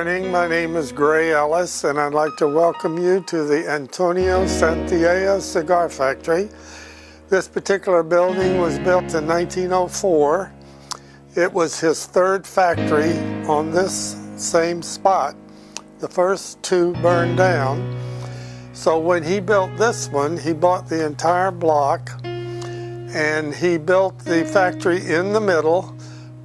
morning. My name is Gray Ellis, and I'd like to welcome you to the Antonio Santiella Cigar Factory. This particular building was built in 1904. It was his third factory on this same spot. The first two burned down. So when he built this one, he bought the entire block, and he built the factory in the middle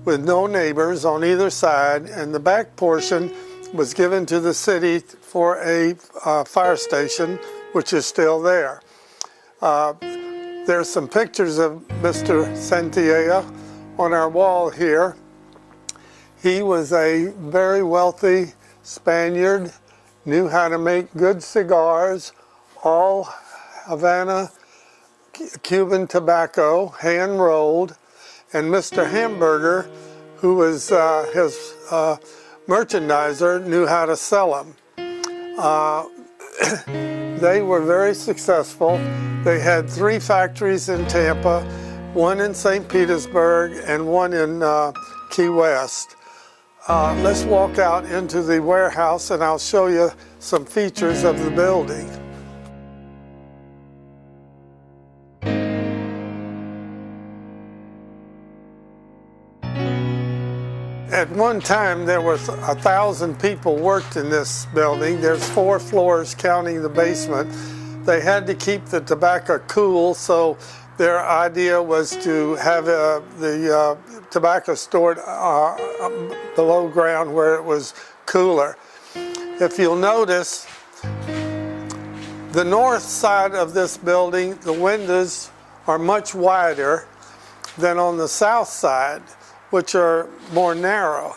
with no neighbors on either side, and the back portion was given to the city for a fire station, which is still there. There's some pictures of Mr. Santiella on our wall here. He was a very wealthy Spaniard, knew how to make good cigars, all Havana Cuban tobacco, hand rolled. And Mr. Hamburger, who was his merchandiser, knew how to sell them. They were very successful. They had 3 factories in Tampa, 1 in St. Petersburg, and 1 in Key West. Let's walk out into the warehouse and I'll show you some features of the building. At one time, there was 1,000 people worked in this building. There's 4 floors counting the basement. They had to keep the tobacco cool, so their idea was to have the tobacco stored below ground where it was cooler. If you'll notice, the north side of this building, the windows are much wider than on the south side, which are more narrow.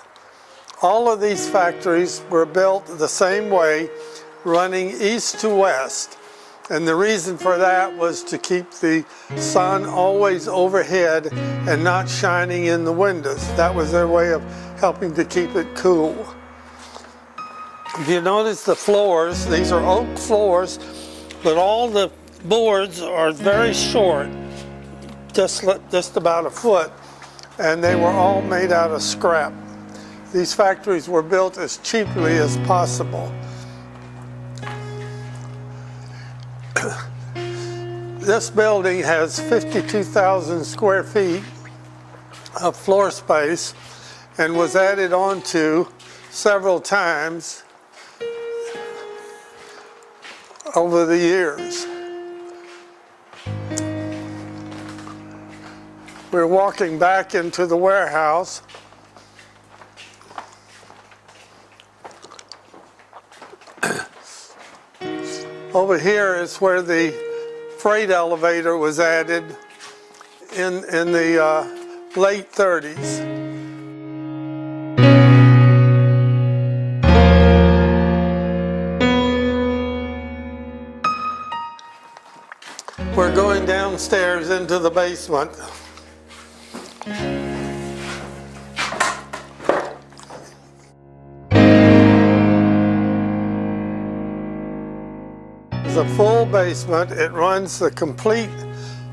All of these factories were built the same way, running east to west. And the reason for that was to keep the sun always overhead and not shining in the windows. That was their way of helping to keep it cool. If you notice the floors, these are oak floors, but all the boards are very short, just about a foot. And they were all made out of scrap. These factories were built as cheaply as possible. This building has 52,000 square feet of floor space and was added onto several times over the years. We're walking back into the warehouse. Over here is where the freight elevator was added in the late 30s. We're going downstairs into the basement. It's a full basement. It runs the complete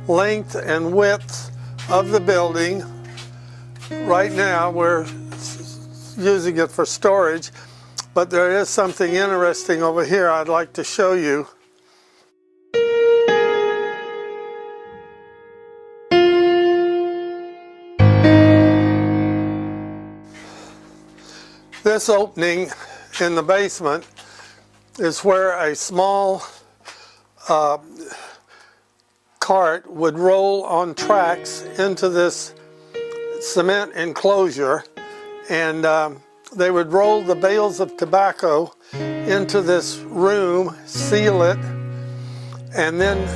length and width of the building. Right now we're using it for storage, but there is something interesting over here I'd like to show you. This opening in the basement is where a small cart would roll on tracks into this cement enclosure, and they would roll the bales of tobacco into this room, seal it, and then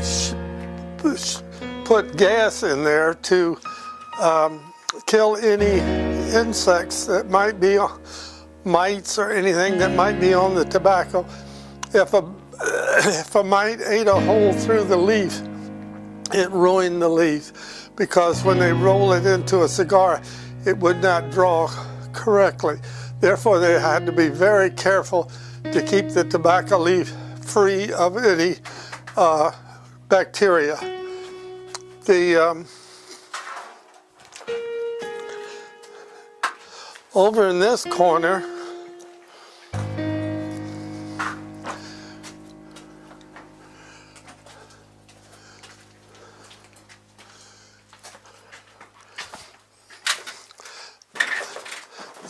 put gas in there to kill any insects that might be mites or anything that might be on the tobacco. If a mite ate a hole through the leaf, it ruined the leaf, because when they roll it into a cigar, it would not draw correctly. Therefore, they had to be very careful to keep the tobacco leaf free of any bacteria. Over in this corner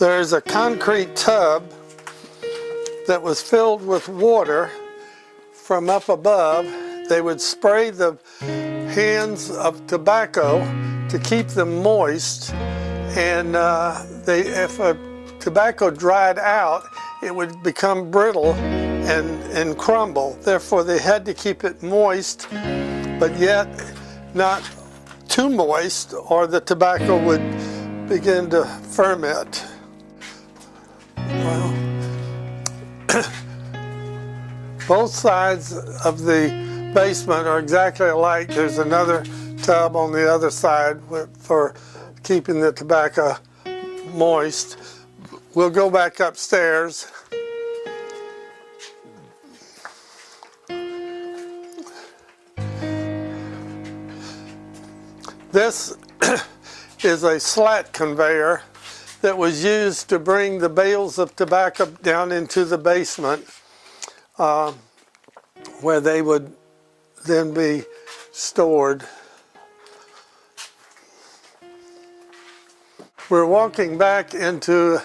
There's a concrete tub that was filled with water from up above. They would spray the hands of tobacco to keep them moist, and if a tobacco dried out, it would become brittle and crumble. Therefore, they had to keep it moist, but yet not too moist, or the tobacco would begin to ferment. Well, both sides of the basement are exactly alike. There's another tub on the other side for keeping the tobacco moist. We'll go back upstairs. This is a slat conveyor that was used to bring the bales of tobacco down into the basement, where they would then be stored. We're walking back into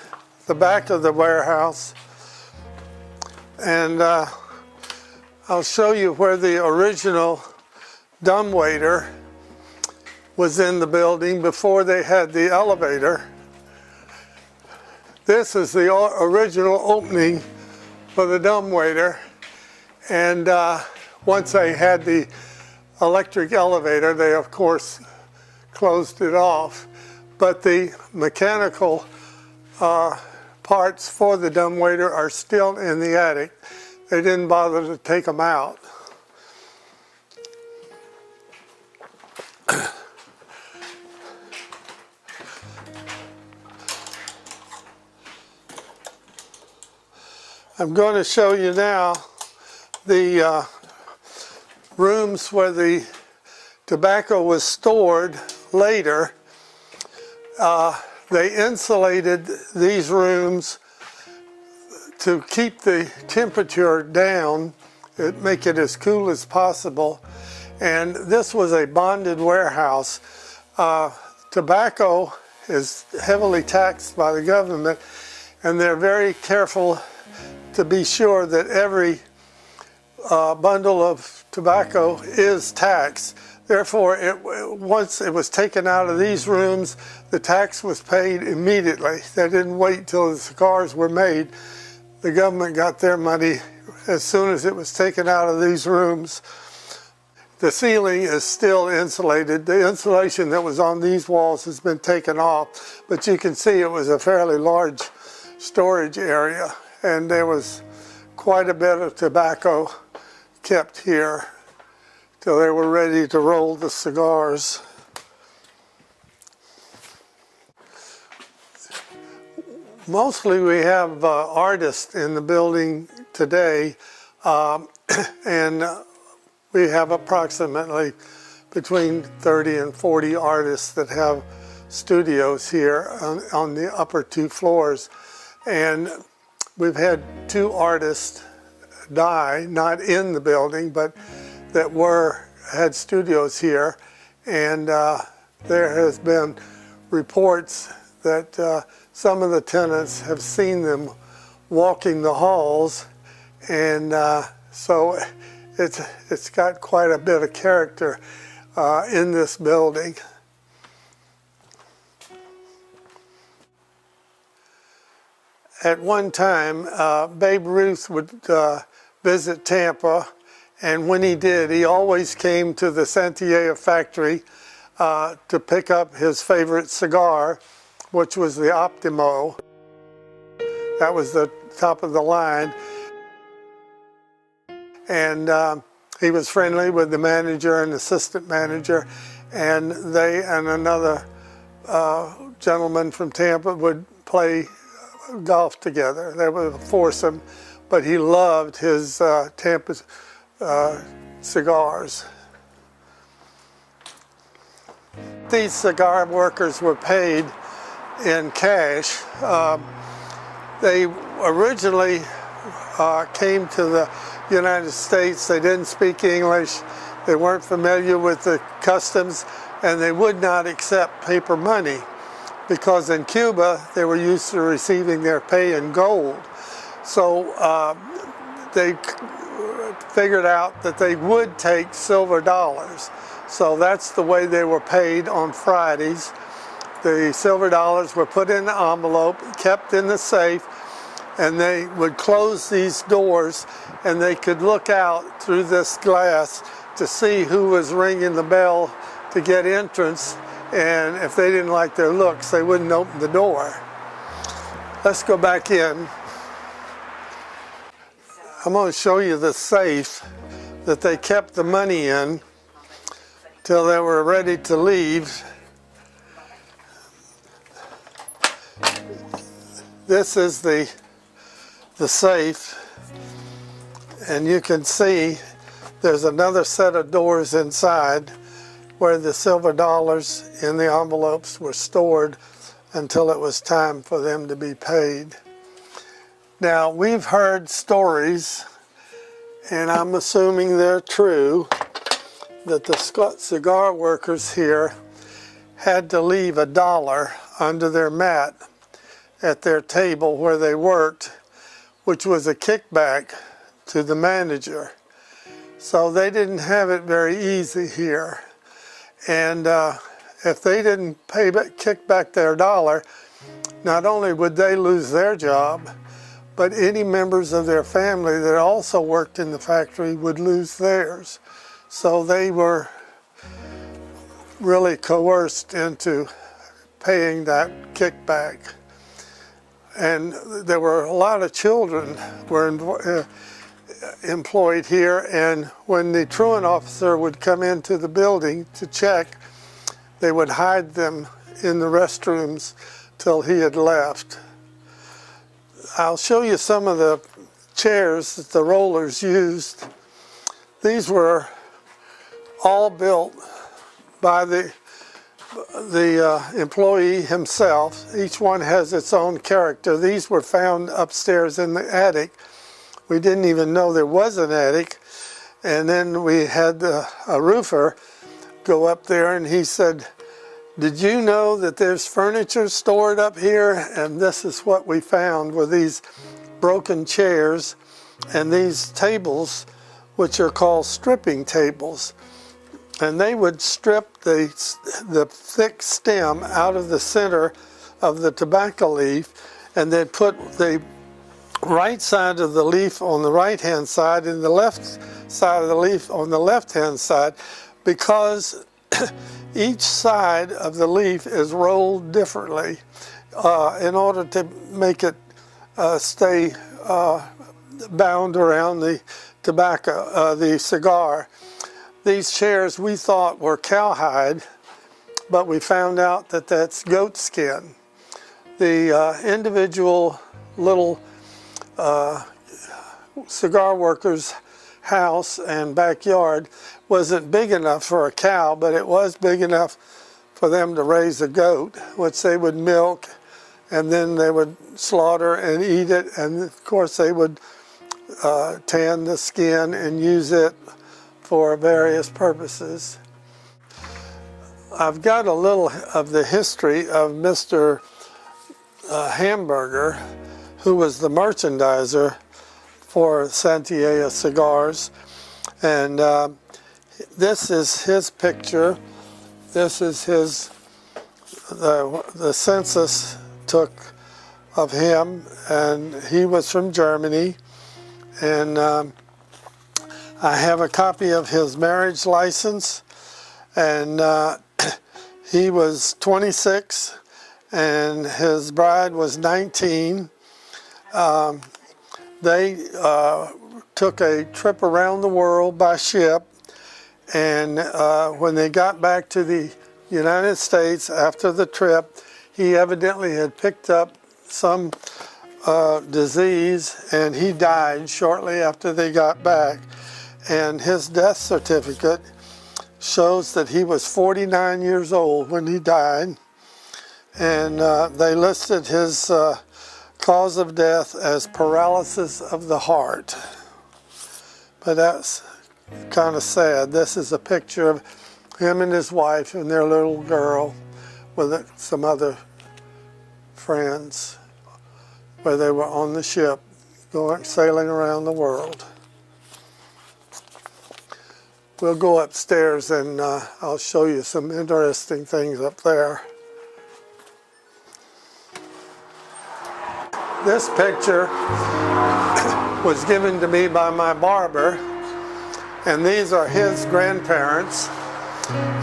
the back of the warehouse, and I'll show you where the original dumbwaiter was in the building before they had the elevator. This is the original opening for the dumbwaiter, and once they had the electric elevator, they of course closed it off. But the mechanical parts for the dumbwaiter are still in the attic. They didn't bother to take them out. I'm going to show you now the rooms where the tobacco was stored later. They insulated these rooms to keep the temperature down, make it as cool as possible. And this was a bonded warehouse. Tobacco is heavily taxed by the government, and they're very careful to be sure that every bundle of tobacco is taxed. Therefore, once it was taken out of these rooms, the tax was paid immediately. They didn't wait till the cigars were made. The government got their money as soon as it was taken out of these rooms. The ceiling is still insulated. The insulation that was on these walls has been taken off, but you can see it was a fairly large storage area, and there was quite a bit of tobacco kept here till they were ready to roll the cigars. Mostly we have artists in the building today, and we have approximately between 30 and 40 artists that have studios here on the upper two floors. And we've had 2 artists die, not in the building, but that had studios here, and there has been reports that some of the tenants have seen them walking the halls, and so it's got quite a bit of character in this building. At one time, Babe Ruth would visit Tampa, and when he did, he always came to the Santiago factory to pick up his favorite cigar, which was the Optimo. That was the top of the line. And he was friendly with the manager and assistant manager, and they and another gentleman from Tampa would play golf together. They were a foursome, but he loved his Tampa cigars. These cigar workers were paid in cash. They originally came to the United States. They didn't speak English. They weren't familiar with the customs, and they would not accept paper money because in Cuba they were used to receiving their pay in gold. So they figured out that they would take silver dollars. So that's the way they were paid on Fridays. The silver dollars were put in the envelope, kept in the safe, and they would close these doors and they could look out through this glass to see who was ringing the bell to get entrance, and if they didn't like their looks, they wouldn't open the door. Let's go back in. I'm going to show you the safe that they kept the money in till they were ready to leave. This is the safe, and you can see there's another set of doors inside where the silver dollars in the envelopes were stored until it was time for them to be paid. Now, we've heard stories, and I'm assuming they're true, that the cigar workers here had to leave $1 under their mat at their table where they worked, which was a kickback to the manager. So they didn't have it very easy here. And if they didn't kick back their $1, not only would they lose their job, but any members of their family that also worked in the factory would lose theirs. So they were really coerced into paying that kickback. And there were a lot of children were employed here, and when the truant officer would come into the building to check, they would hide them in the restrooms till he had left. I'll show you some of the chairs that the rollers used. These were all built by the employee himself. Each one has its own character. These were found upstairs in the attic. We didn't even know there was an attic. And then we had a roofer go up there, and he said, "Did you know that there's furniture stored up here?" And this is what we found, were these broken chairs and these tables, which are called stripping tables. And they would strip the thick stem out of the center of the tobacco leaf, and they'd put the right side of the leaf on the right-hand side and the left side of the leaf on the left-hand side, because each side of the leaf is rolled differently in order to make it stay bound around the tobacco, the cigar. These chairs we thought were cowhide, but we found out that that's goat skin. The individual little cigar worker's house and backyard wasn't big enough for a cow, but it was big enough for them to raise a goat, which they would milk, and then they would slaughter and eat it, and of course they would tan the skin and use it for various purposes. I've got a little of the history of Mr. Hamburger, who was the merchandiser for Santiago Cigars. And this is his picture. This is his, the census took of him, and he was from Germany. And I have a copy of his marriage license, and he was 26 and his bride was 19. They took a trip around the world by ship, and when they got back to the United States after the trip, he evidently had picked up some disease, and he died shortly after they got back. And his death certificate shows that he was 49 years old when he died, and they listed his cause of death as paralysis of the heart. But that's kind of sad. This is a picture of him and his wife and their little girl with some other friends where they were on the ship going sailing around the world. We'll go upstairs and I'll show you some interesting things up there. This picture was given to me by my barber, and these are his grandparents,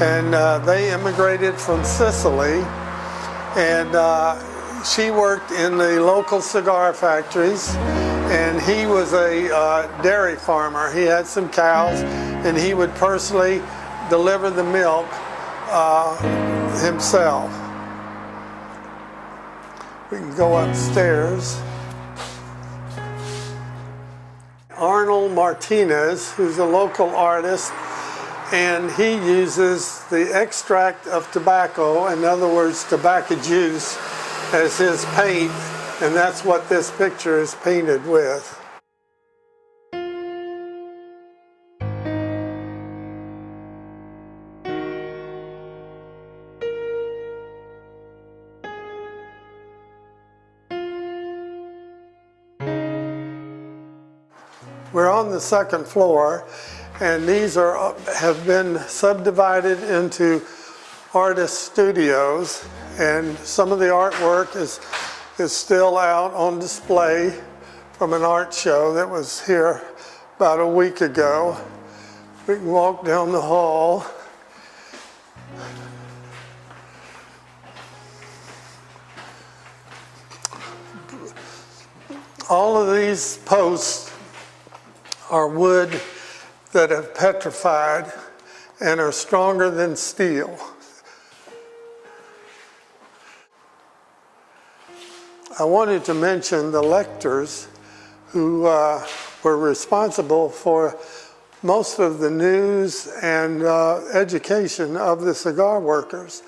and they immigrated from Sicily, and she worked in the local cigar factories, and he was a dairy farmer. He had some cows, and he would personally deliver the milk himself. We can go upstairs. Arnold Martinez, who's a local artist, and he uses the extract of tobacco, in other words, tobacco juice, as his paint, and that's what this picture is painted with. We're on the second floor, and these have been subdivided into artist studios, and some of the artwork is still out on display from an art show that was here about a week ago. We can walk down the hall. All of these posts are wood that have petrified and are stronger than steel. I wanted to mention the lectors who were responsible for most of the news and education of the cigar workers.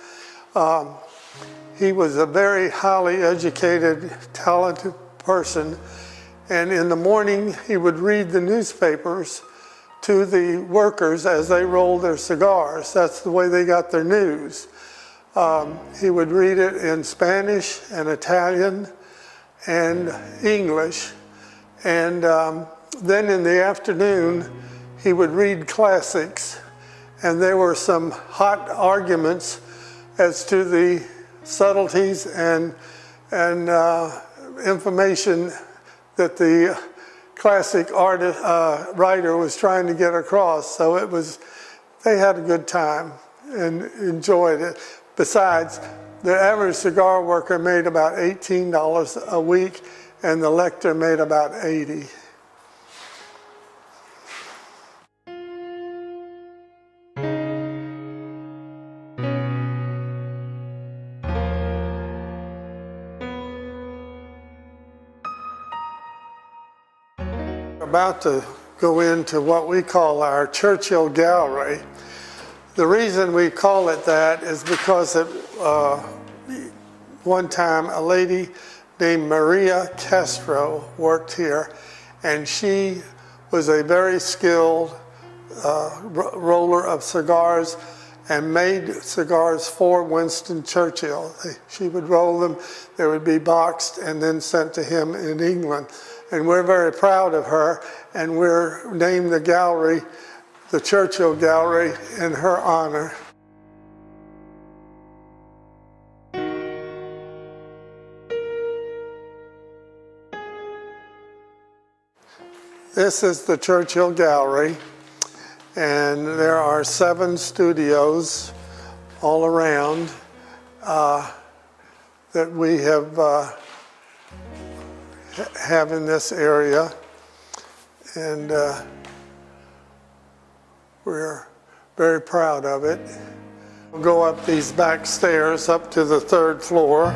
He was a very highly educated, talented person, and in the morning he would read the newspapers to the workers as they rolled their cigars. That's the way they got their news. He would read it in Spanish and Italian and English, and then in the afternoon he would read classics, and there were some hot arguments as to the subtleties and information that the classic writer was trying to get across. So they had a good time and enjoyed it. Besides, the average cigar worker made about $18 a week, and the lector made about $80. About to go into what we call our Churchill Gallery. The reason we call it that is because at one time a lady named Maria Castro worked here, and she was a very skilled roller of cigars and made cigars for Winston Churchill. She would roll them, they would be boxed and then sent to him in England. And we're very proud of her, and we're named the gallery, the Churchill Gallery, in her honor. This is the Churchill Gallery, and there are 7 studios all around that we have in this area, and we're very proud of it. We'll go up these back stairs up to the 3rd floor.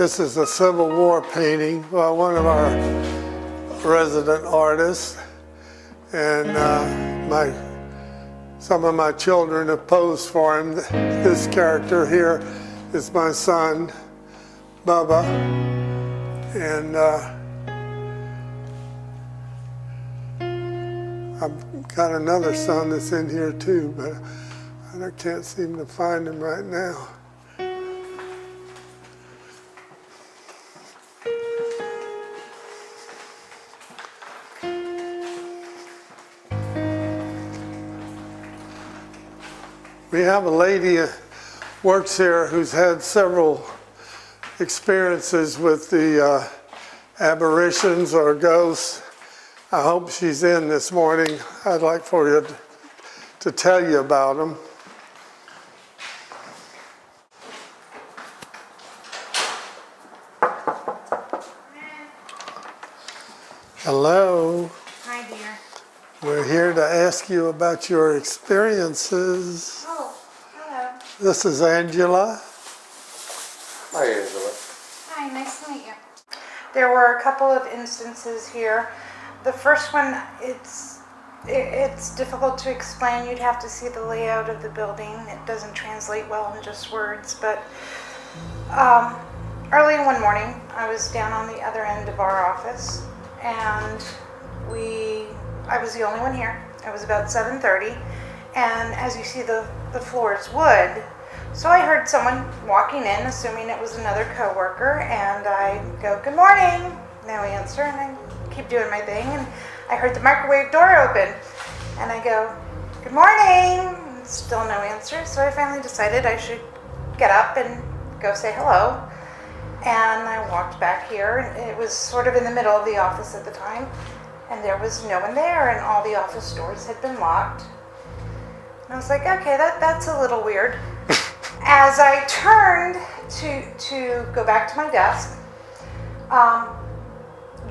This is a Civil War painting by one of our resident artists, and some of my children have posed for him. This character here is my son, Bubba, and I've got another son that's in here too, but I can't seem to find him right now. We have a lady who works here who's had several experiences with the apparitions or ghosts. I hope she's in this morning. I'd like for you to tell you about them. Hello. Hi, dear. We're here to ask you about your experiences. Oh, hello. This is Angela. Hi, Angela. Hi, nice to meet you. There were a couple of instances here. The first one, it's difficult to explain. You'd have to see the layout of the building. It doesn't translate well in just words, but early one morning, I was down on the other end of our office, and I was the only one here. It was about 7:30, and as you see, the floor is wood. So I heard someone walking in, assuming it was another coworker, and I go, "Good morning." No answer, and I keep doing my thing, and I heard the microwave door open, and I go, "Good morning." Still no answer, so I finally decided I should get up and go say hello. And I walked back here. It was sort of in the middle of the office at the time, and there was no one there, and all the office doors had been locked. And I was like, okay, that's a little weird. As I turned to go back to my desk,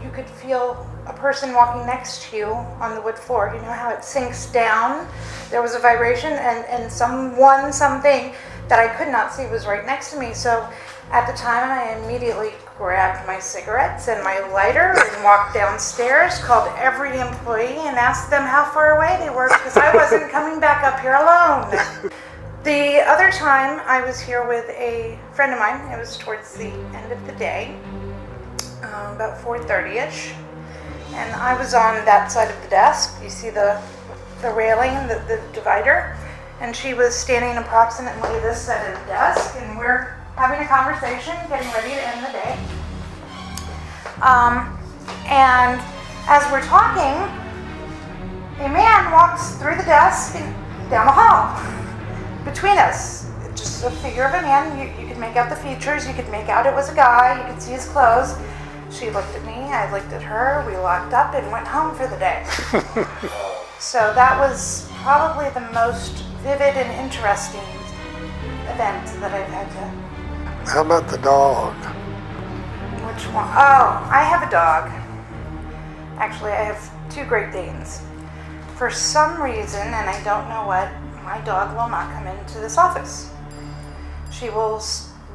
you could feel a person walking next to you on the wood floor. You know how it sinks down? There was a vibration, and something that I could not see was right next to me. So at the time, I immediately grabbed my cigarettes and my lighter and walked downstairs, called every employee and asked them how far away they were, because I wasn't coming back up here alone. The other time I was here with a friend of mine. It was towards the end of the day, about 4:30ish, and I was on that side of the desk. You see the railing, the divider, and she was standing approximately this side of the desk, and we're having a conversation, getting ready to end the day. And as we're talking, a man walks through the desk and down the hall between us. Just a figure of a man. You could make out the features. You could make out it was a guy. You could see his clothes. She looked at me. I looked at her. We locked up and went home for the day. So that was probably the most vivid and interesting event that I've had to... How about the dog? Which one? Oh, I have a dog. Actually, I have two Great Danes. For some reason, and I don't know what, my dog will not come into this office. She will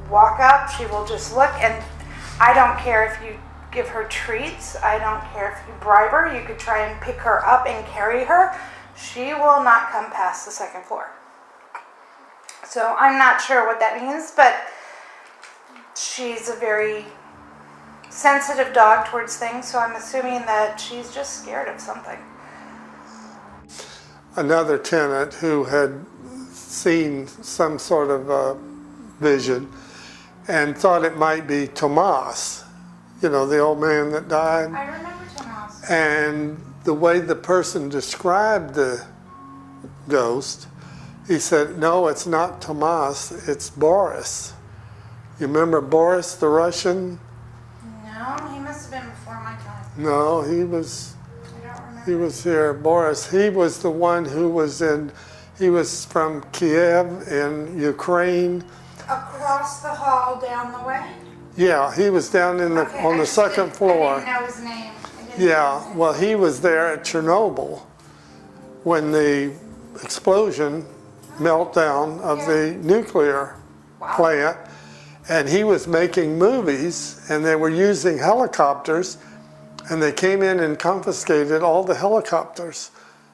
walk up, she will just look, and I don't care if you give her treats, I don't care if you bribe her, you could try and pick her up and carry her, she will not come past the second floor. So I'm not sure what that means, but she's a very sensitive dog towards things, so I'm assuming that she's just scared of something. Another tenant who had seen some sort of vision and thought it might be Tomas, you know, the old man that died. I remember Tomas. And the way the person described the ghost, he said, no, it's not Tomas, it's Boris. You remember Boris the Russian? No, he must have been before my time. No, he was here. Boris, he was the one who was he was from Kiev in Ukraine. Across the hall down the way? Yeah, he was down in on the second floor. I didn't know his name. Yeah, well, he was there at Chernobyl when the explosion, meltdown of the nuclear plant. and he was making movies, and they were using helicopters, and they came in and confiscated all the helicopters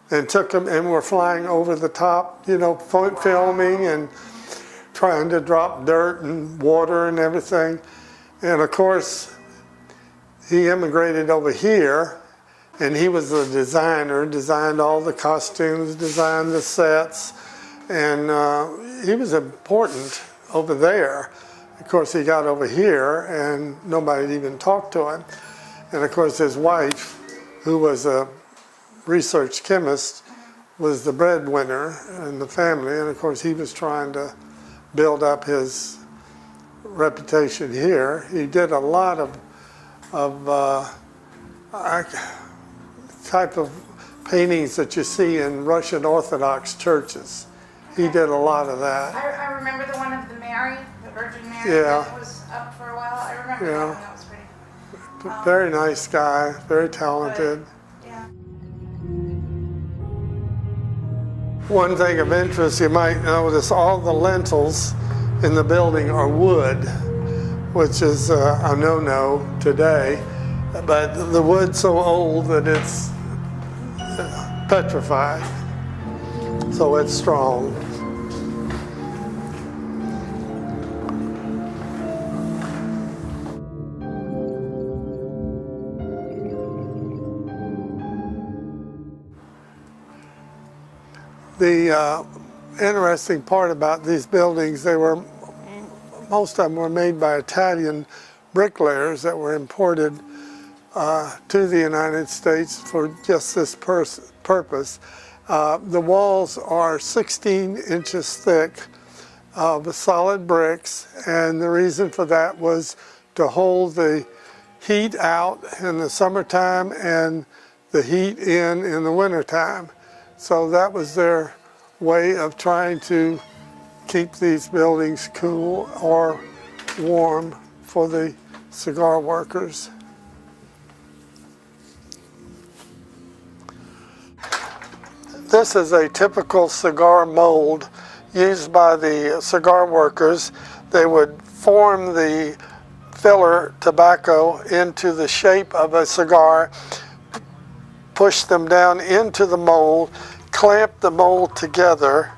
and took them and were flying over the top, you know, filming and trying to drop dirt and water and everything. And of course, he immigrated over here, and he was a designer, designed all the costumes, designed the sets, and he was important over there. Of course, he got over here, and nobody even talked to him. And of course, his wife, who was a research chemist, was the breadwinner in the family, and of course, he was trying to build up his reputation here. He did a lot of type of paintings that you see in Russian Orthodox churches. He did a lot of that. I remember the one of the Mary, the Virgin Mary, Yeah. that was up for a while. I remember that one. That was pretty. Very nice guy, very talented. Yeah. One thing of interest, you might notice all the lintels in the building are wood, which is a no-no today. But the wood's so old that it's petrified, so it's strong. The interesting part about these buildings, most of them were made by Italian bricklayers that were imported to the United States for just this purpose. The walls are 16 inches thick with solid bricks, and the reason for that was to hold the heat out in the summertime and the heat in the wintertime. So that was their way of trying to keep these buildings cool or warm for the cigar workers. This is a typical cigar mold used by the cigar workers. They would form the filler tobacco into the shape of a cigar, push them down into the mold, clamp the mold together,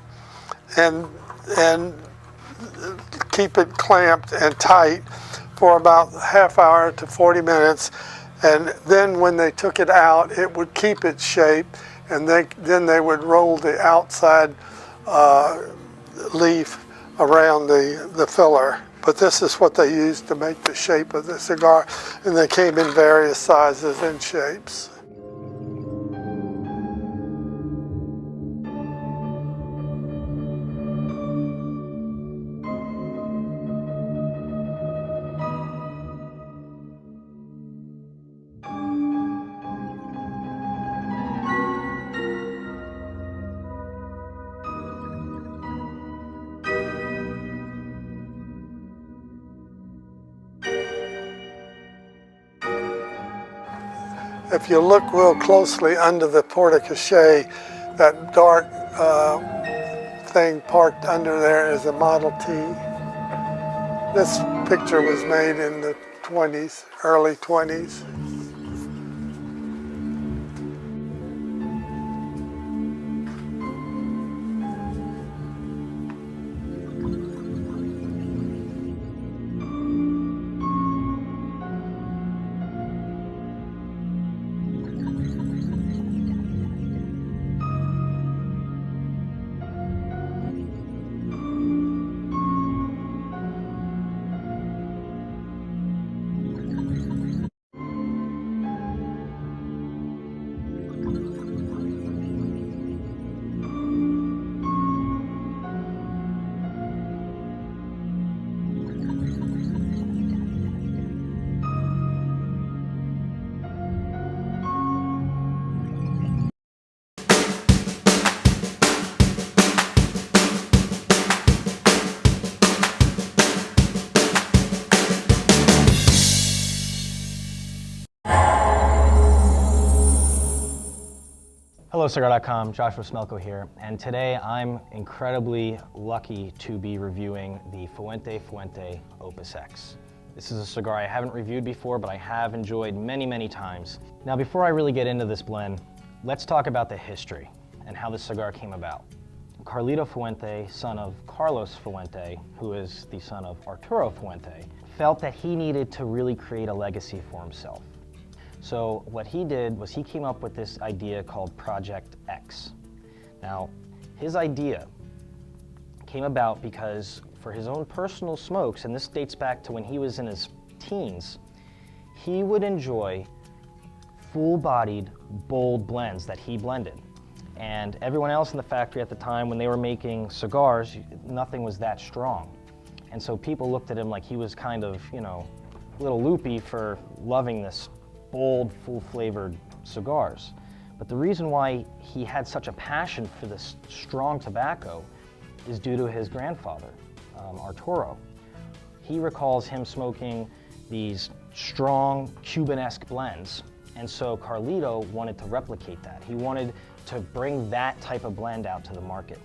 and keep it clamped and tight for about half hour to 40 minutes. And then when they took it out, it would keep its shape, and then they would roll the outside leaf around the filler. But this is what they used to make the shape of the cigar, and they came in various sizes and shapes. If you look real closely under the porte-cochere, that dark thing parked under there is a Model T. This picture was made in the 20s, early 20s. Hello, cigar.com, Joshua Smelko here, and today I'm incredibly lucky to be reviewing the Fuente Opus X. This is a cigar I haven't reviewed before, but I have enjoyed many, many times. Now, before I really get into this blend, let's talk about the history and how this cigar came about. Carlito Fuente, son of Carlos Fuente, who is the son of Arturo Fuente, felt that he needed to really create a legacy for himself. So what he did was he came up with this idea called Project X. Now, his idea came about because for his own personal smokes, and this dates back to when he was in his teens, he would enjoy full-bodied, bold blends that he blended. And everyone else in the factory at the time, when they were making cigars, nothing was that strong. And so people looked at him like he was kind of, you know, a little loopy for loving this bold, full-flavored cigars. But the reason why he had such a passion for this strong tobacco is due to his grandfather, Arturo. He recalls him smoking these strong Cuban-esque blends, and so Carlito wanted to replicate that. He wanted to bring that type of blend out to the market.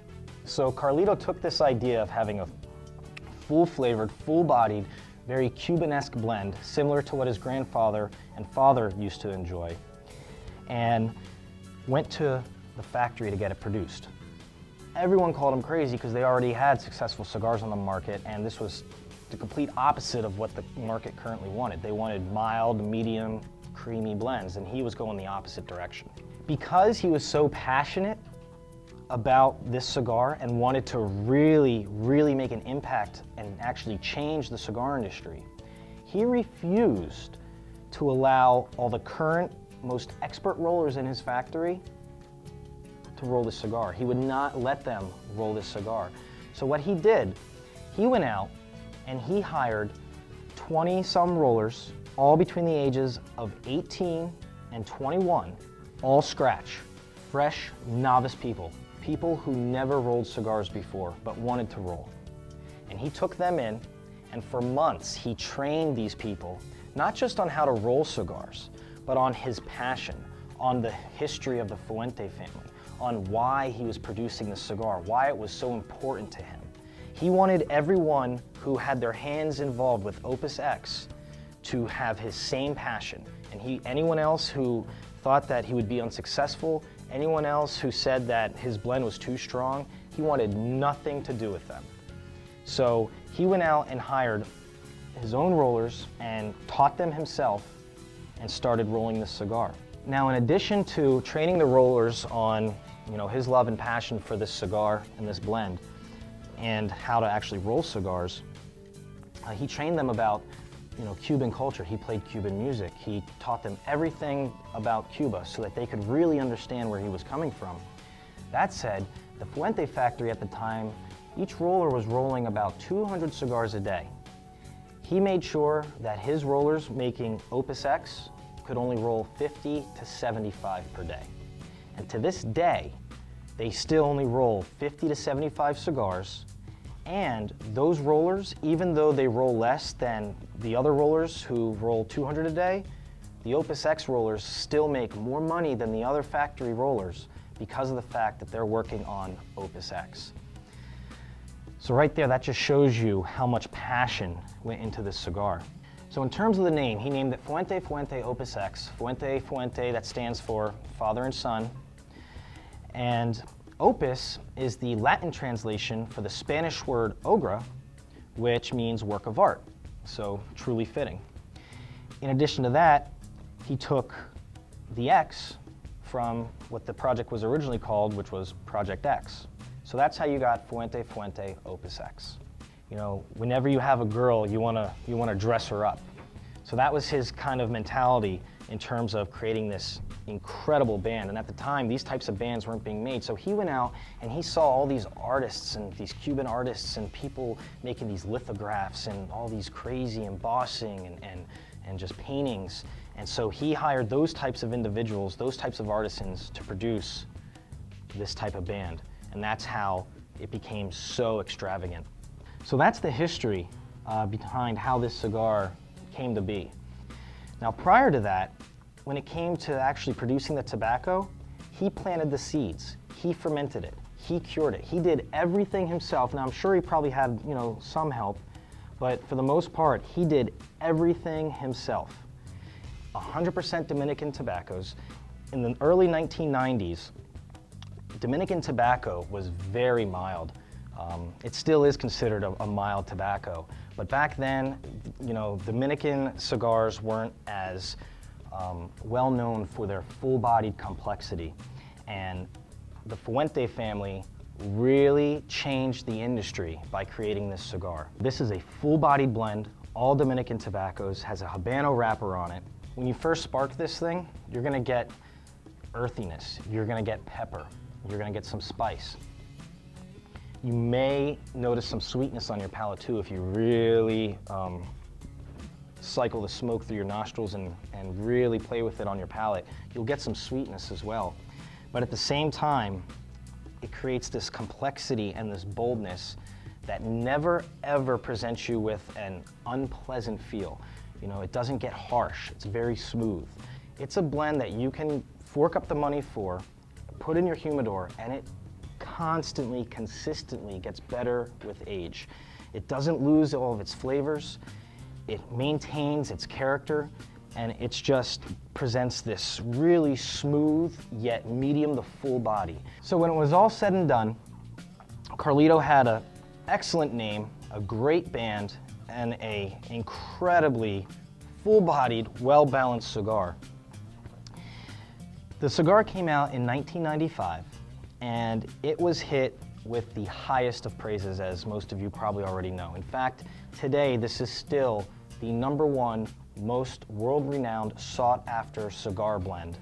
So Carlito took this idea of having a full-flavored, full-bodied, very Cuban-esque blend, similar to what his grandfather and father used to enjoy, and went to the factory to get it produced. Everyone called him crazy because they already had successful cigars on the market, and this was the complete opposite of what the market currently wanted. They wanted mild, medium, creamy blends, and he was going the opposite direction. Because he was so passionate about this cigar and wanted to really, really make an impact and actually change the cigar industry, he refused to allow all the current, most expert rollers in his factory to roll this cigar. He would not let them roll this cigar. So what he did, he went out and he hired 20-some rollers, all between the ages of 18 and 21, all scratch, fresh, novice people who never rolled cigars before but wanted to roll. And he took them in, and for months he trained these people, not just on how to roll cigars, but on his passion, on the history of the Fuente family, on why he was producing the cigar, why it was so important to him. He wanted everyone who had their hands involved with Opus X to have his same passion. And anyone else who thought that he would be unsuccessful, anyone else who said that his blend was too strong, he wanted nothing to do with them. So he went out and hired his own rollers and taught them himself and started rolling this cigar. Now, in addition to training the rollers on, you know, his love and passion for this cigar and this blend and how to actually roll cigars, he trained them about, you know, Cuban culture. He played Cuban music. He taught them everything about Cuba so that they could really understand where he was coming from. That said, the Fuente factory at the time, each roller was rolling about 200 cigars a day. He made sure that his rollers making Opus X could only roll 50 to 75 per day. And to this day, they still only roll 50 to 75 cigars. And those rollers, even though they roll less than the other rollers who roll 200 a day, the Opus X rollers still make more money than the other factory rollers because of the fact that they're working on Opus X. So right there, that just shows you how much passion went into this cigar. So in terms of the name, he named it Fuente Opus X. Fuente, that stands for father and son. And Opus is the Latin translation for the Spanish word obra, which means work of art, so truly fitting. In addition to that, he took the X from what the project was originally called, which was Project X. So that's how you got Fuente Opus X. You know, whenever you have a girl, you wanna dress her up. So that was his kind of mentality in terms of creating this incredible band. And at the time, these types of bands weren't being made. So he went out and he saw all these artists and these Cuban artists and people making these lithographs and all these crazy embossing and just paintings. And so he hired those types of individuals, those types of artisans to produce this type of band. And that's how it became so extravagant. So that's the history behind how this cigar came to be. Now, prior to that, when it came to actually producing the tobacco, He planted the seeds, he fermented it, he cured it, he did everything himself. Now I'm sure he probably had, you know, some help, but for the most part, he did everything himself. 100% Dominican tobaccos. In the early 1990s, Dominican tobacco was very mild. It still is considered a mild tobacco, but back then, you know, Dominican cigars weren't as well known for their full-bodied complexity, and the Fuente family really changed the industry by creating this cigar. This is a full-bodied blend, all Dominican tobaccos, has a Habano wrapper on it. When you first spark this thing, you're gonna get earthiness, you're gonna get pepper, you're gonna get some spice. You may notice some sweetness on your palate too if you really cycle the smoke through your nostrils and really play with it on your palate. You'll get some sweetness as well. But at the same time, it creates this complexity and this boldness that never ever presents you with an unpleasant feel. You know, it doesn't get harsh, it's very smooth. It's a blend that you can fork up the money for, put in your humidor, and it constantly, consistently gets better with age. It doesn't lose all of its flavors, it maintains its character, and it just presents this really smooth yet medium to full body. So when it was all said and done, Carlito had an excellent name, a great band, and an incredibly full-bodied, well-balanced cigar. The cigar came out in 1995, and it was hit with the highest of praises, as most of you probably already know. In fact, today this is still the #1 most world-renowned, sought-after cigar blend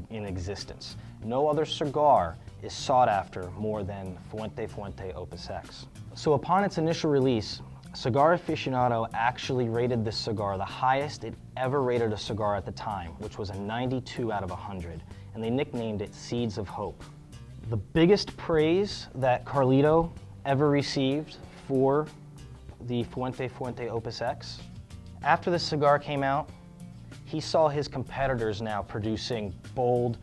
in existence. No other cigar is sought after more than Fuente Opus X. So upon its initial release, Cigar Aficionado actually rated this cigar the highest it ever rated a cigar at the time, which was a 92 out of 100, and they nicknamed it Seeds of Hope. The biggest praise that Carlito ever received for the Fuente Opus X, after the cigar came out, he saw his competitors now producing bold,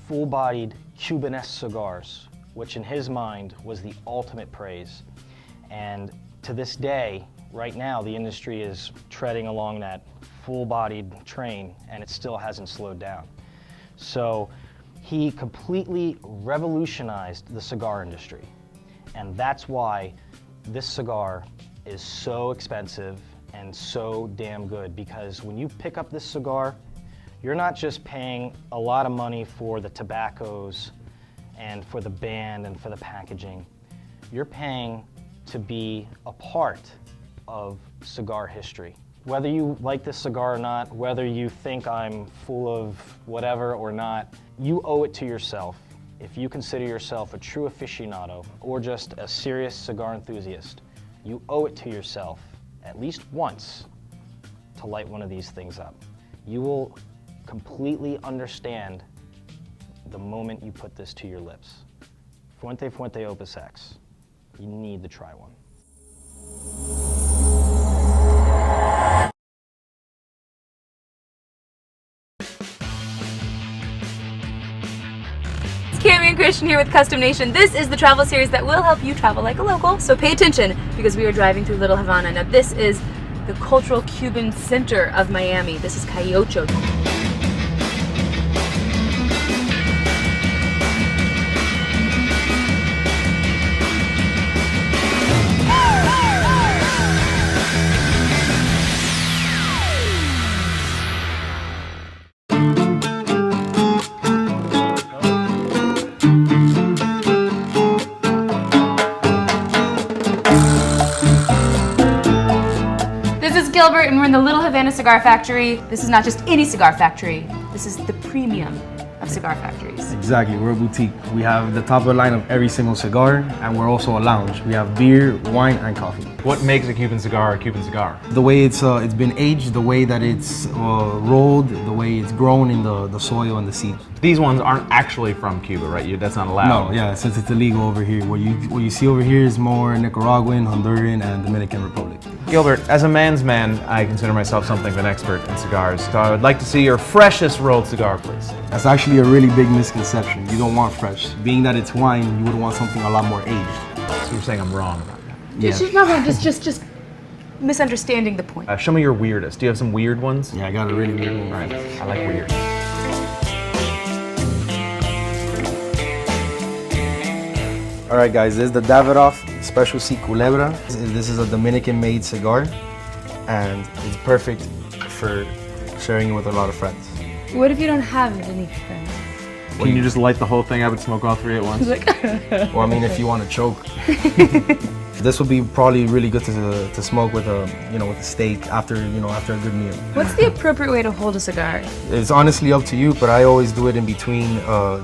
full-bodied Cuban-esque cigars, which in his mind was the ultimate praise. And to this day, right now, the industry is treading along that full-bodied train, and it still hasn't slowed down. So he completely revolutionized the cigar industry, and that's why this cigar is so expensive and so damn good, because when you pick up this cigar, you're not just paying a lot of money for the tobaccos and for the band and for the packaging. You're paying to be a part of cigar history. Whether you like this cigar or not, whether you think I'm full of whatever or not, you owe it to yourself, if you consider yourself a true aficionado or just a serious cigar enthusiast, you owe it to yourself at least once to light one of these things up. You will completely understand the moment you put this to your lips. Fuente Opus X. You need to try one. It's Cami and Christian here with Custom Nation. This is the travel series that will help you travel like a local. So pay attention, because we are driving through Little Havana. Now this is the cultural Cuban center of Miami. This is Calle Ocho. Gilbert, and we're in the Little Havana Cigar Factory. This is not just any cigar factory. This is the premium of cigar factories. Exactly, we're a boutique. We have the top of the line of every single cigar, and we're also a lounge. We have beer, wine, and coffee. What makes a Cuban cigar a Cuban cigar? The way it's been aged, the way that it's rolled, the way it's grown in the soil and the seed. These ones aren't actually from Cuba, right? That's not allowed. No, yeah, since it's illegal over here. What you see over here is more Nicaraguan, Honduran, and Dominican Republic. Gilbert, as a man's man, I consider myself something of an expert in cigars. So I would like to see your freshest rolled cigar, please. That's actually actually a really big misconception. You don't want fresh. Being that it's wine, you would want something a lot more aged. So you're saying I'm wrong about that. Yeah. She's not wrong, just misunderstanding the point. Show me your weirdest. Do you have some weird ones? Yeah, I got a really weird one. All right, I like weird. All right, guys, this is the Davidoff Special C Culebra. This is a Dominican-made cigar, and it's perfect for sharing it with a lot of friends. What if you don't have any friends? Can you just light the whole thing up and smoke all three at once? Well, I mean, if you want to choke. This would be probably really good to smoke with a with a steak after a good meal. What's the appropriate way to hold a cigar? It's honestly up to you, but I always do it in between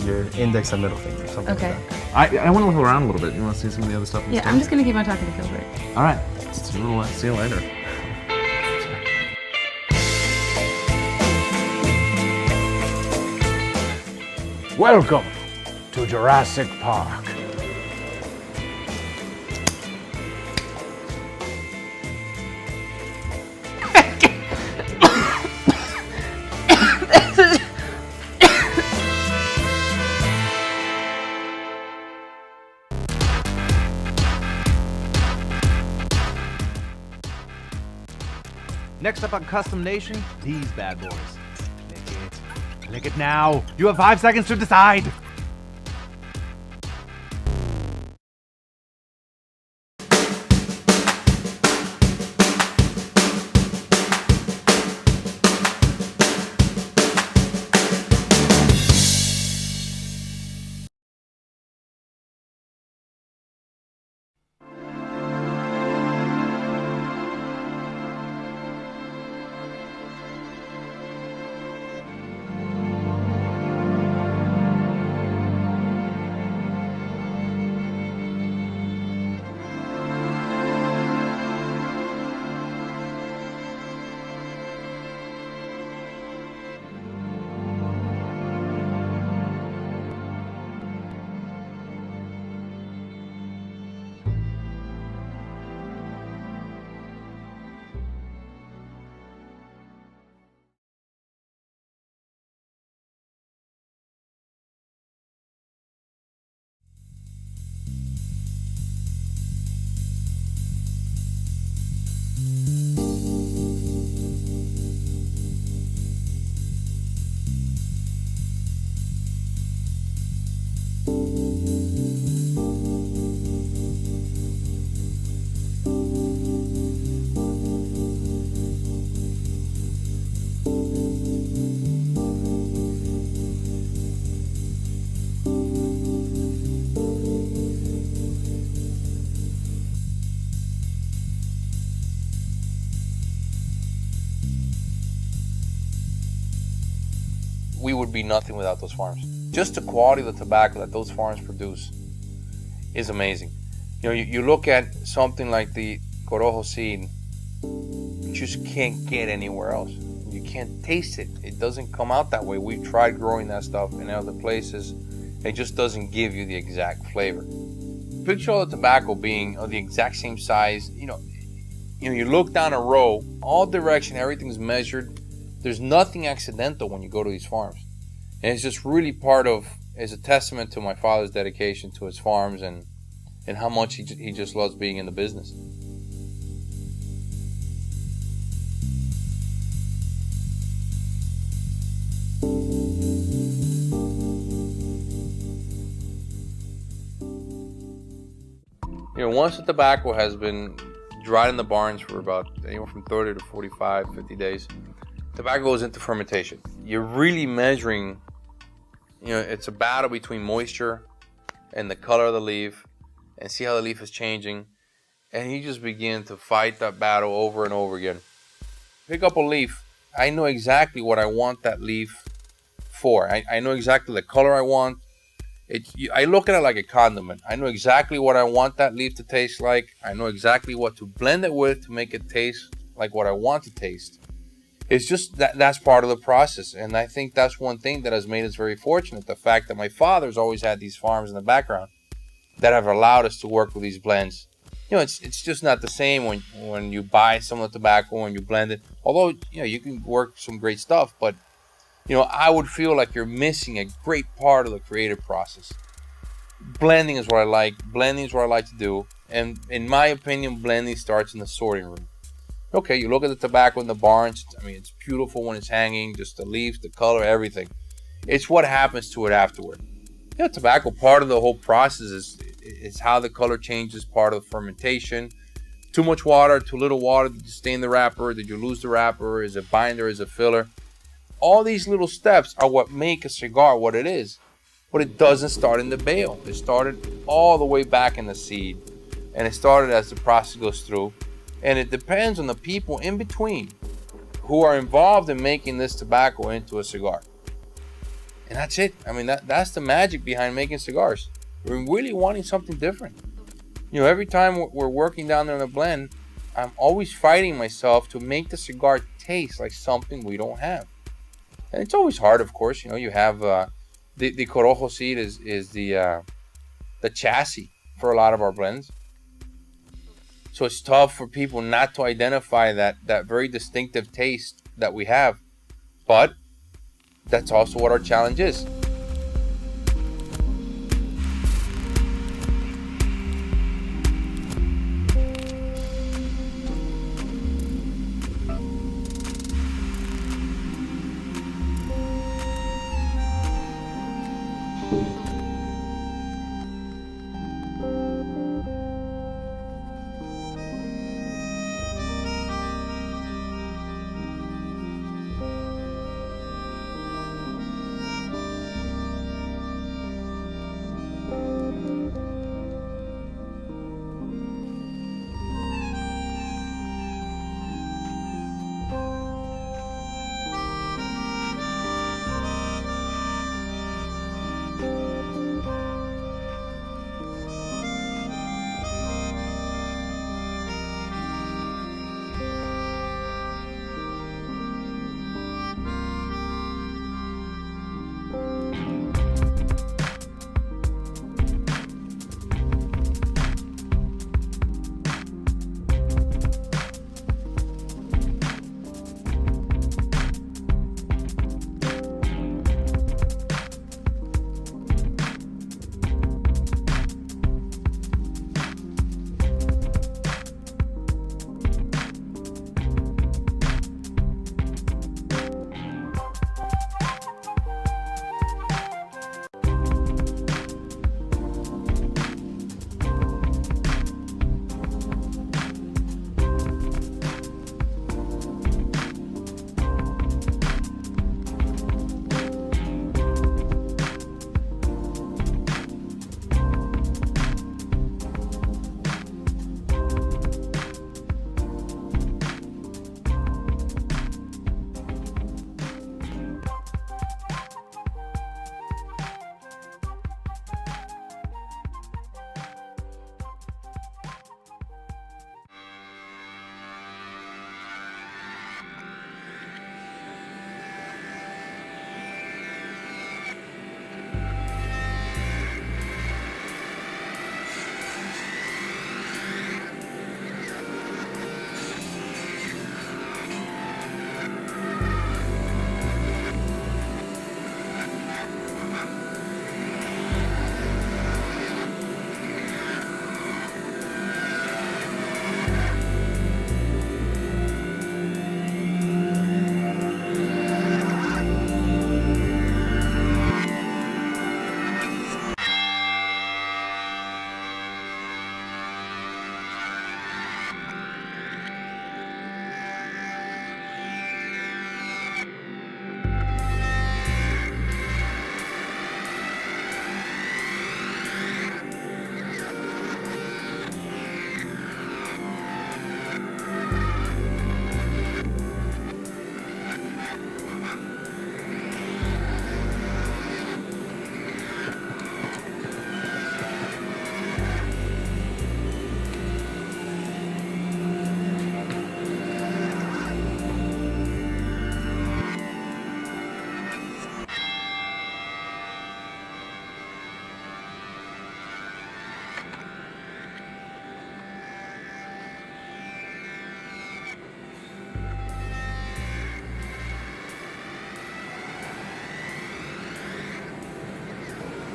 your index and middle finger. Something Okay. like that. I want to look around a little bit. You want to see some of the other stuff? Yeah, I'm just gonna keep on talking to Gilbert. All right. See you later. Welcome to Jurassic Park. Next up on Custom Nation, these bad boys. Lick it. Lick it now. You have 5 seconds to decide. We would be nothing without those farms. Just the quality of the tobacco that those farms produce is amazing. You know, you look at something like the Corojo seed, you just can't get anywhere else. You can't taste it. It doesn't come out that way. We've tried growing that stuff in other places. It just doesn't give you the exact flavor. Picture all the tobacco being of the exact same size. You know, you look down a row, all direction, everything's measured. There's nothing accidental when you go to these farms. And it's just really it's a testament to my father's dedication to his farms and how much he just loves being in the business. You know, once the tobacco has been dried in the barns for about anywhere from 30 to 45, 50 days, tobacco goes into fermentation. You're really measuring, it's a battle between moisture and the color of the leaf and see how the leaf is changing. And you just begin to fight that battle over and over again. Pick up a leaf. I know exactly what I want that leaf for. I know exactly the color I want. I look at it like a condiment. I know exactly what I want that leaf to taste like. I know exactly what to blend it with to make it taste like what I want to taste. It's just that's part of the process. And I think that's one thing that has made us very fortunate. The fact that my father's always had these farms in the background that have allowed us to work with these blends. It's just not the same when you buy some of the tobacco and you blend it. Although, you can work some great stuff, but I would feel like you're missing a great part of the creative process. Blending is what I like. Blending is what I like to do. And in my opinion, blending starts in the sorting room. Okay, you look at the tobacco in the barns. I mean, it's beautiful when it's hanging, just the leaves, the color, everything. It's what happens to it afterward. Tobacco, part of the whole process is how the color changes, part of the fermentation. Too much water, too little water, did you stain the wrapper, did you lose the wrapper, is it binder, is it filler? All these little steps are what make a cigar what it is. But it doesn't start in the bale. It started all the way back in the seed. And it started as the process goes through. And it depends on the people in between who are involved in making this tobacco into a cigar. And that's it. I mean, that's the magic behind making cigars. We're really wanting something different. Every time we're working down there in the blend, I'm always fighting myself to make the cigar taste like something we don't have. And it's always hard, of course. You have the corojo seed is the chassis for a lot of our blends. So it's tough for people not to identify that very distinctive taste that we have. But that's also what our challenge is.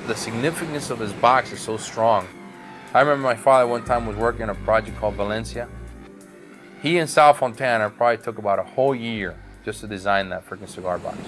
the significance of this box is so strong. I remember my father one time was working on a project called Valencia. He and Sal Fontana probably took about a whole year just to design that freaking cigar box.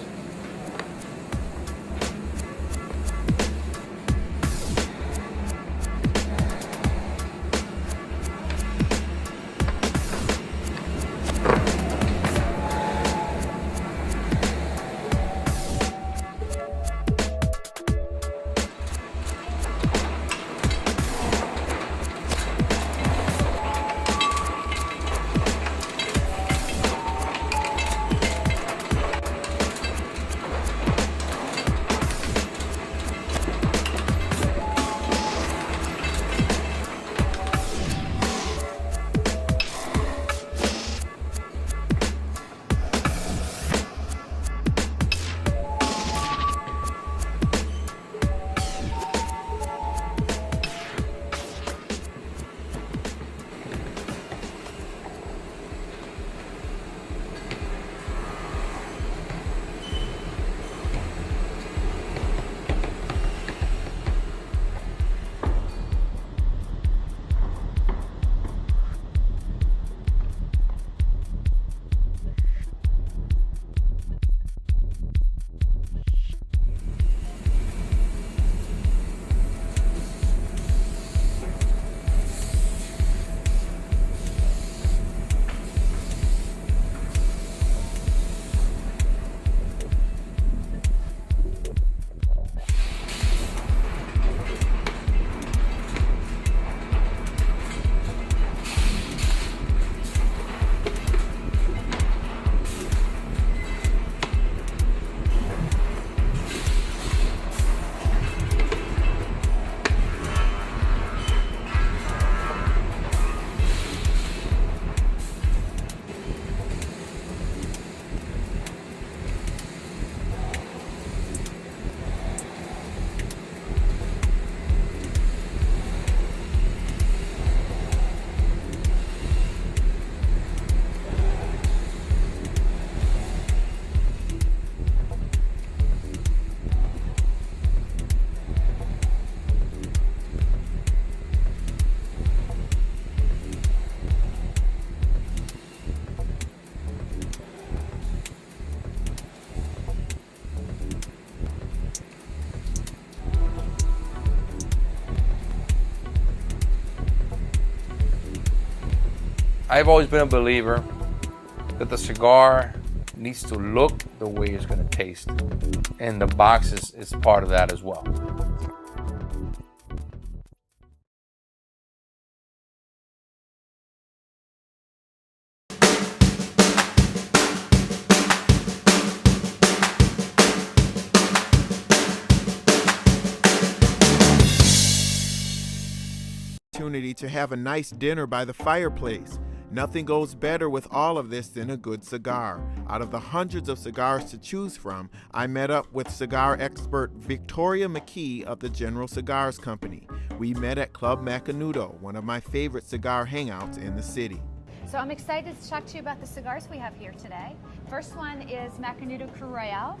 I've always been a believer that the cigar needs to look the way it's going to taste, and the box is part of that as well. Opportunity to have a nice dinner by the fireplace. Nothing goes better with all of this than a good cigar. Out of the hundreds of cigars to choose from, I met up with cigar expert Victoria McKee of the General Cigars Company. We met at Club Macanudo, one of my favorite cigar hangouts in the city. So I'm excited to talk to you about the cigars we have here today. First one is Macanudo Cru Royale.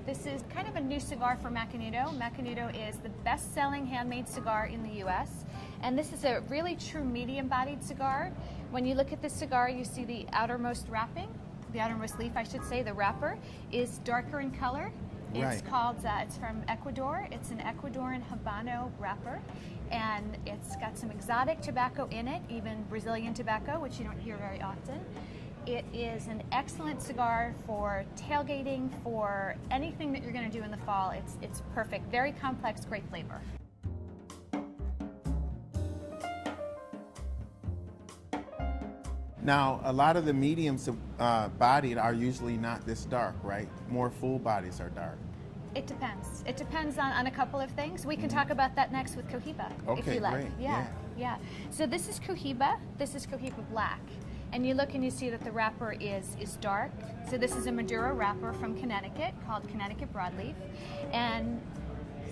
This is kind of a new cigar for Macanudo. Macanudo is the best-selling handmade cigar in the U.S. And this is a really true medium-bodied cigar. When you look at this cigar, you see the outermost wrapping, the outermost leaf, I should say, the wrapper, is darker in color. It's called, it's from Ecuador. It's an Ecuadorian Habano wrapper. And it's got some exotic tobacco in it, even Brazilian tobacco, which you don't hear very often. It is an excellent cigar for tailgating, for anything that you're going to do in the fall. It's perfect. Very complex, great flavor. Now, a lot of the mediums bodied are usually not this dark, right? More full bodies are dark. It depends. It depends on a couple of things. We can talk about that next with Cohiba, if Okay, you like. great. Yeah. So this is Cohiba. This is Cohiba Black. And you look and you see that the wrapper is dark. So this is a Maduro wrapper from Connecticut called Connecticut Broadleaf. And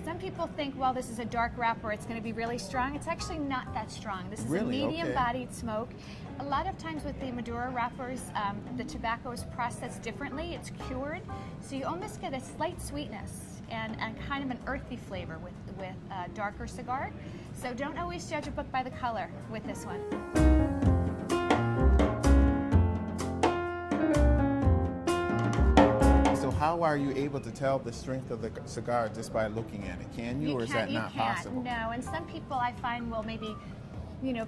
some people think, well, this is a dark wrapper, it's going to be really strong. It's actually not that strong. This is a medium-bodied smoke. A lot of times with the Maduro wrappers, the tobacco is processed differently. It's cured, so you almost get a slight sweetness. and kind of an earthy flavor with a darker cigar. So don't always judge a book by the color with this one. So how are you able to tell the strength of the cigar just by looking at it? Can you, or is that not possible? No, and some people I find will maybe,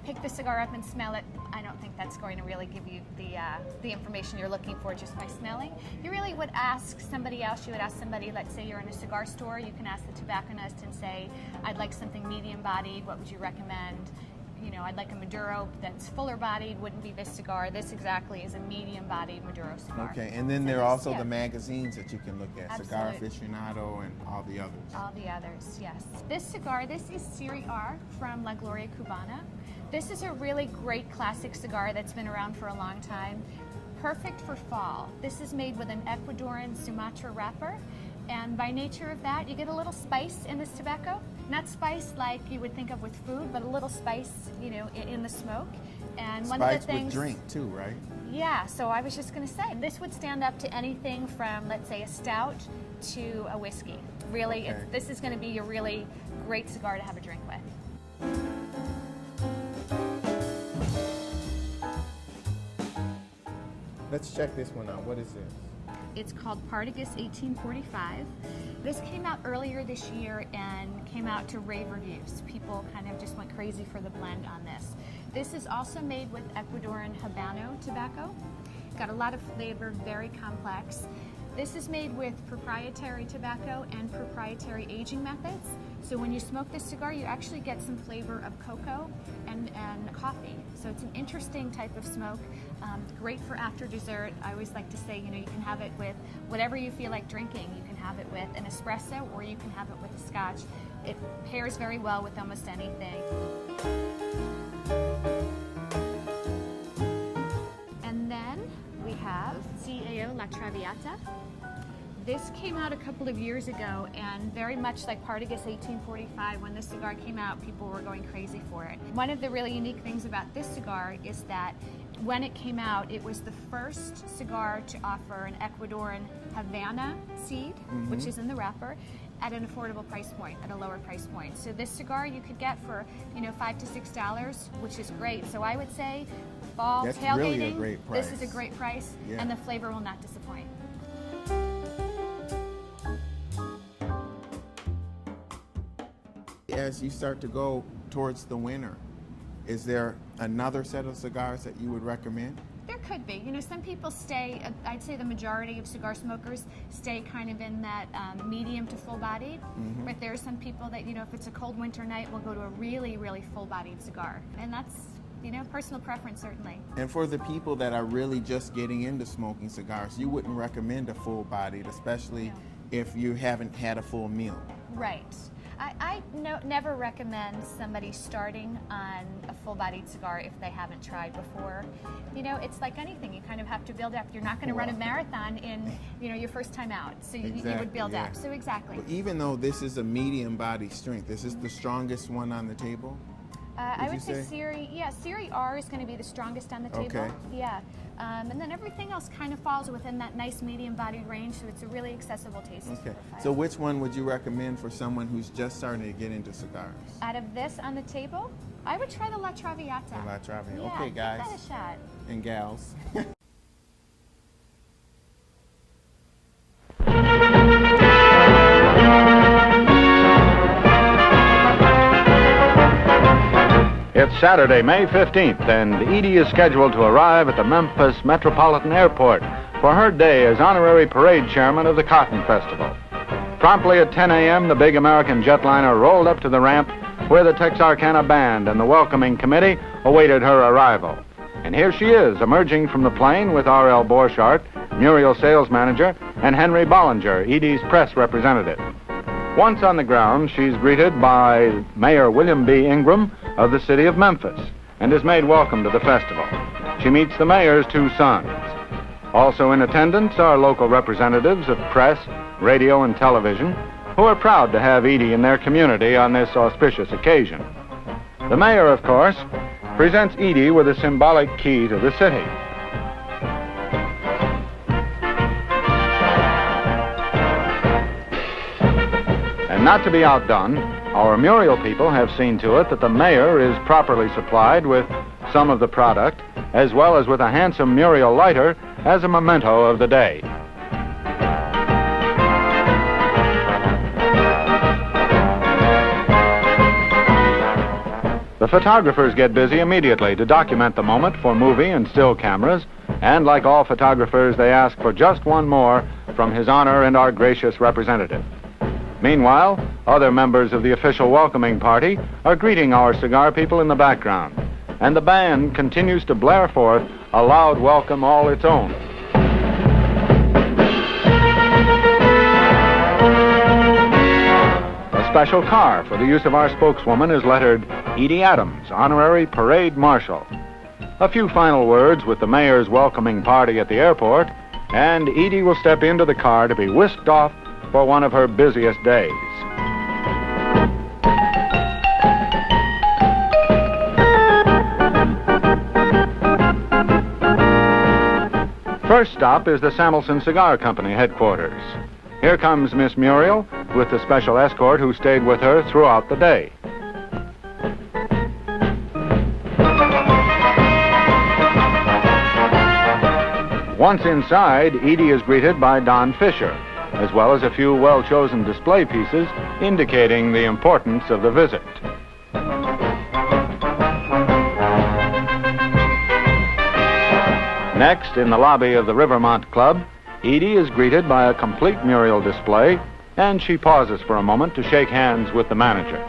pick the cigar up and smell it. I don't think that's going to really give you the information you're looking for just by smelling. You really would ask somebody else. You would ask somebody, let's say you're in a cigar store, you can ask the tobacconist and say, I'd like something medium bodied, what would you recommend? I'd like a Maduro that's fuller bodied, wouldn't be this cigar. This exactly is a medium bodied Maduro cigar. Okay, and then there are also the magazines that you can look at, Cigar Absolutely. Aficionado and all the others. All the others, yes. This cigar, this is Serie R from La Gloria Cubana. This is a really great classic cigar that's been around for a long time. Perfect for fall. This is made with an Ecuadorian Sumatra wrapper. And by nature of that, you get a little spice in this tobacco. Not spice like you would think of with food, but a little spice, in the smoke. And one of the things with drink too, right? Yeah, so I was just going to say, this would stand up to anything from, let's say, a stout to a whiskey. Really, Okay. this is going to be a really great cigar to have a drink with. Let's check this one out. What is this? It's called Partagas 1845. This came out earlier this year and came out to rave reviews. People kind of just went crazy for the blend on this. This is also made with Ecuadorian Habano tobacco. Got a lot of flavor, very complex. This is made with proprietary tobacco and proprietary aging methods. So when you smoke this cigar, you actually get some flavor of cocoa and coffee. So it's an interesting type of smoke. Great for after dessert. I always like to say, you can have it with whatever you feel like drinking. You can have it with an espresso or you can have it with a scotch. It pairs very well with almost anything. And then we have CAO La Traviata. This came out a couple of years ago, and very much like Partagas 1845, when this cigar came out, people were going crazy for it. One of the really unique things about this cigar is that when it came out, it was the first cigar to offer an Ecuadorian Havana seed, which is in the wrapper, at an affordable price point, at a lower price point. So this cigar you could get for, $5 to $6, which is great. So I would say fall That's tailgating, really a great price. this is a great price, Yeah. and the flavor will not disappoint. As you start to go towards the winter, is there another set of cigars that you would recommend? There could be. Some people stay, I'd say the majority of cigar smokers stay kind of in that medium to full-bodied. But there are some people that, if it's a cold winter night, will go to a really, really full-bodied cigar. And that's, personal preference, certainly. And for the people that are really just getting into smoking cigars, you wouldn't recommend a full-bodied, especially if you haven't had a full meal. Right. I never recommend somebody starting on a full-bodied cigar if they haven't tried before. It's like anything. You kind of have to build up. You're not going to run a marathon in, your first time out. So you would build up. So exactly. But even though this is a medium body strength, is this the strongest one on the table? I would say Serie R is going to be the strongest on the table. Okay. Yeah. And then everything else kind of falls within that nice medium-bodied range, so it's a really accessible taste. Okay. profile. So which one would you recommend for someone who's just starting to get into cigars? Out of this on the table, I would try the La Traviata. The La Traviata. Yeah, Okay, guys. give that a shot. And gals. It's Saturday, May 15th, and Edie is scheduled to arrive at the Memphis Metropolitan Airport for her day as honorary parade chairman of the Cotton Festival. Promptly at 10 a.m., the big American jetliner rolled up to the ramp where the Texarkana Band and the welcoming committee awaited her arrival. And here she is, emerging from the plane with R.L. Borchardt, Muriel sales manager, and Henry Bollinger, Edie's press representative. Once on the ground, she's greeted by Mayor William B. Ingram of the city of Memphis and is made welcome to the festival. She meets the mayor's two sons. Also in attendance are local representatives of press, radio, and television who are proud to have Edie in their community on this auspicious occasion. The mayor, of course, presents Edie with a symbolic key to the city. not to be outdone, our Muriel people have seen to it that the mayor is properly supplied with some of the product, as well as with a handsome Muriel lighter as a memento of the day. The photographers get busy immediately to document the moment for movie and still cameras, and like all photographers, they ask for just one more from His Honor and our gracious representative. Meanwhile, other members of the official welcoming party are greeting our cigar people in the background, and the band continues to blare forth a loud welcome all its own. A special car for the use of our spokeswoman is lettered Edie Adams, Honorary Parade Marshal. A few final words with the mayor's welcoming party at the airport, and Edie will step into the car to be whisked off for one of her busiest days. First stop is the Samuelson Cigar Company headquarters. Here comes Miss Muriel with the special escort who stayed with her throughout the day. Once inside, Edie is greeted by Don Fisher, as well as a few well-chosen display pieces indicating the importance of the visit. Next, in the lobby of the Rivermont Club, Edie is greeted by a complete Muriel display, and she pauses for a moment to shake hands with the manager.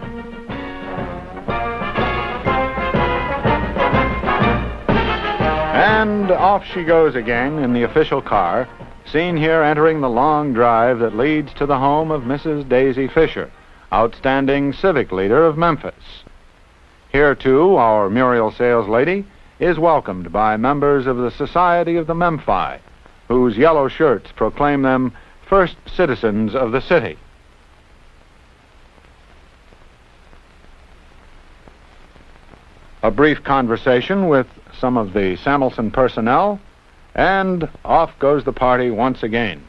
And off she goes again in the official car, seen here entering the long drive that leads to the home of Mrs. Daisy Fisher, outstanding civic leader of Memphis. Here, too, our Muriel sales lady is welcomed by members of the Society of the Memphi, whose yellow shirts proclaim them first citizens of the city. A brief conversation with some of the Samuelson personnel, and off goes the party once again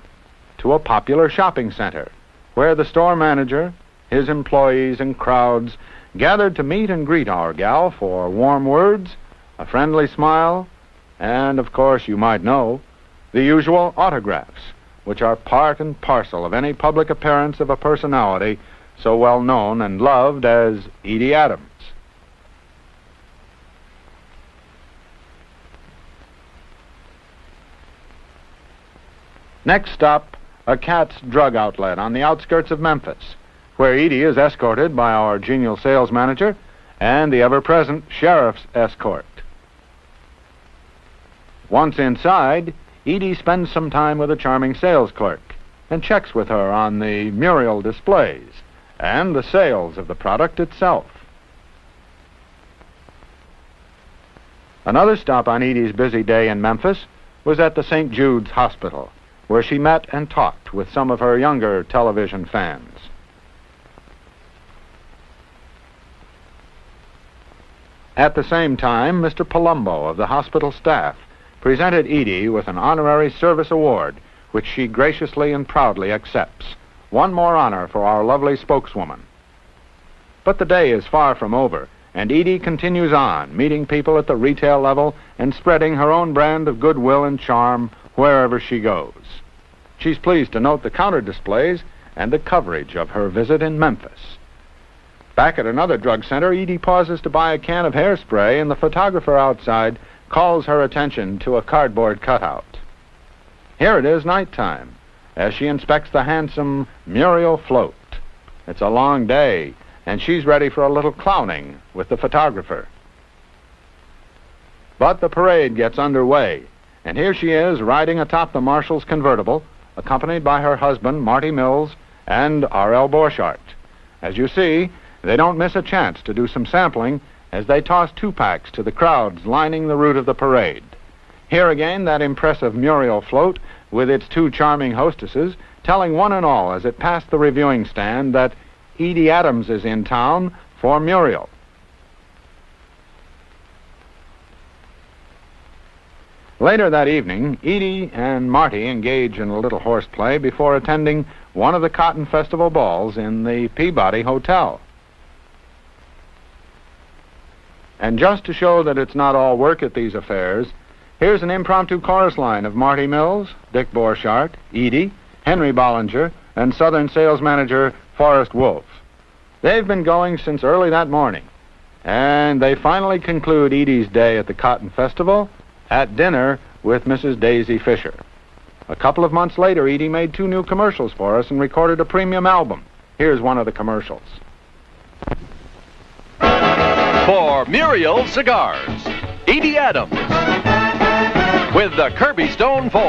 to a popular shopping center where the store manager, his employees, and crowds gathered to meet and greet our gal for warm words, a friendly smile, and, of course, you might know, the usual autographs, which are part and parcel of any public appearance of a personality so well known and loved as Edie Adams. Next stop, a Cat's drug outlet on the outskirts of Memphis, where Edie is escorted by our genial sales manager and the ever-present sheriff's escort. Once inside, Edie spends some time with a charming sales clerk and checks with her on the Muriel displays and the sales of the product itself. Another stop on Edie's busy day in Memphis was at the St. Jude's Hospital, where she met and talked with some of her younger television fans. At the same time, Mr. Palumbo of the hospital staff presented Edie with an honorary service award, which she graciously and proudly accepts. One more honor for our lovely spokeswoman. But the day is far from over, and Edie continues on, meeting people at the retail level and spreading her own brand of goodwill and charm wherever she goes. She's pleased to note the counter displays and the coverage of her visit in Memphis. Back at another drug center, Edie pauses to buy a can of hairspray, and the photographer outside calls her attention to a cardboard cutout. Here it is nighttime, as she inspects the handsome Muriel float. It's a long day, and she's ready for a little clowning with the photographer. But the parade gets underway, and here she is riding atop the marshal's convertible, accompanied by her husband, Marty Mills, and R.L. Borchardt. As you see, they don't miss a chance to do some sampling as they toss two-packs to the crowds lining the route of the parade. Here again, that impressive Muriel float with its two charming hostesses telling one and all as it passed the reviewing stand that Edie Adams is in town for Muriel. Later that evening, Edie and Marty engage in a little horseplay before attending one of the Cotton Festival balls in the Peabody Hotel. And just to show that it's not all work at these affairs, here's an impromptu chorus line of Marty Mills, Dick Borchardt, Edie, Henry Bollinger, and Southern sales manager Forrest Wolf. They've been going since early that morning, and they finally conclude Edie's day at the Cotton Festival at dinner with Mrs. Daisy Fisher. A couple of months later, Edie made 2 new commercials for us and recorded a premium album. Here's one of the commercials. For Muriel Cigars, Edie Adams with the Kirby Stone 4.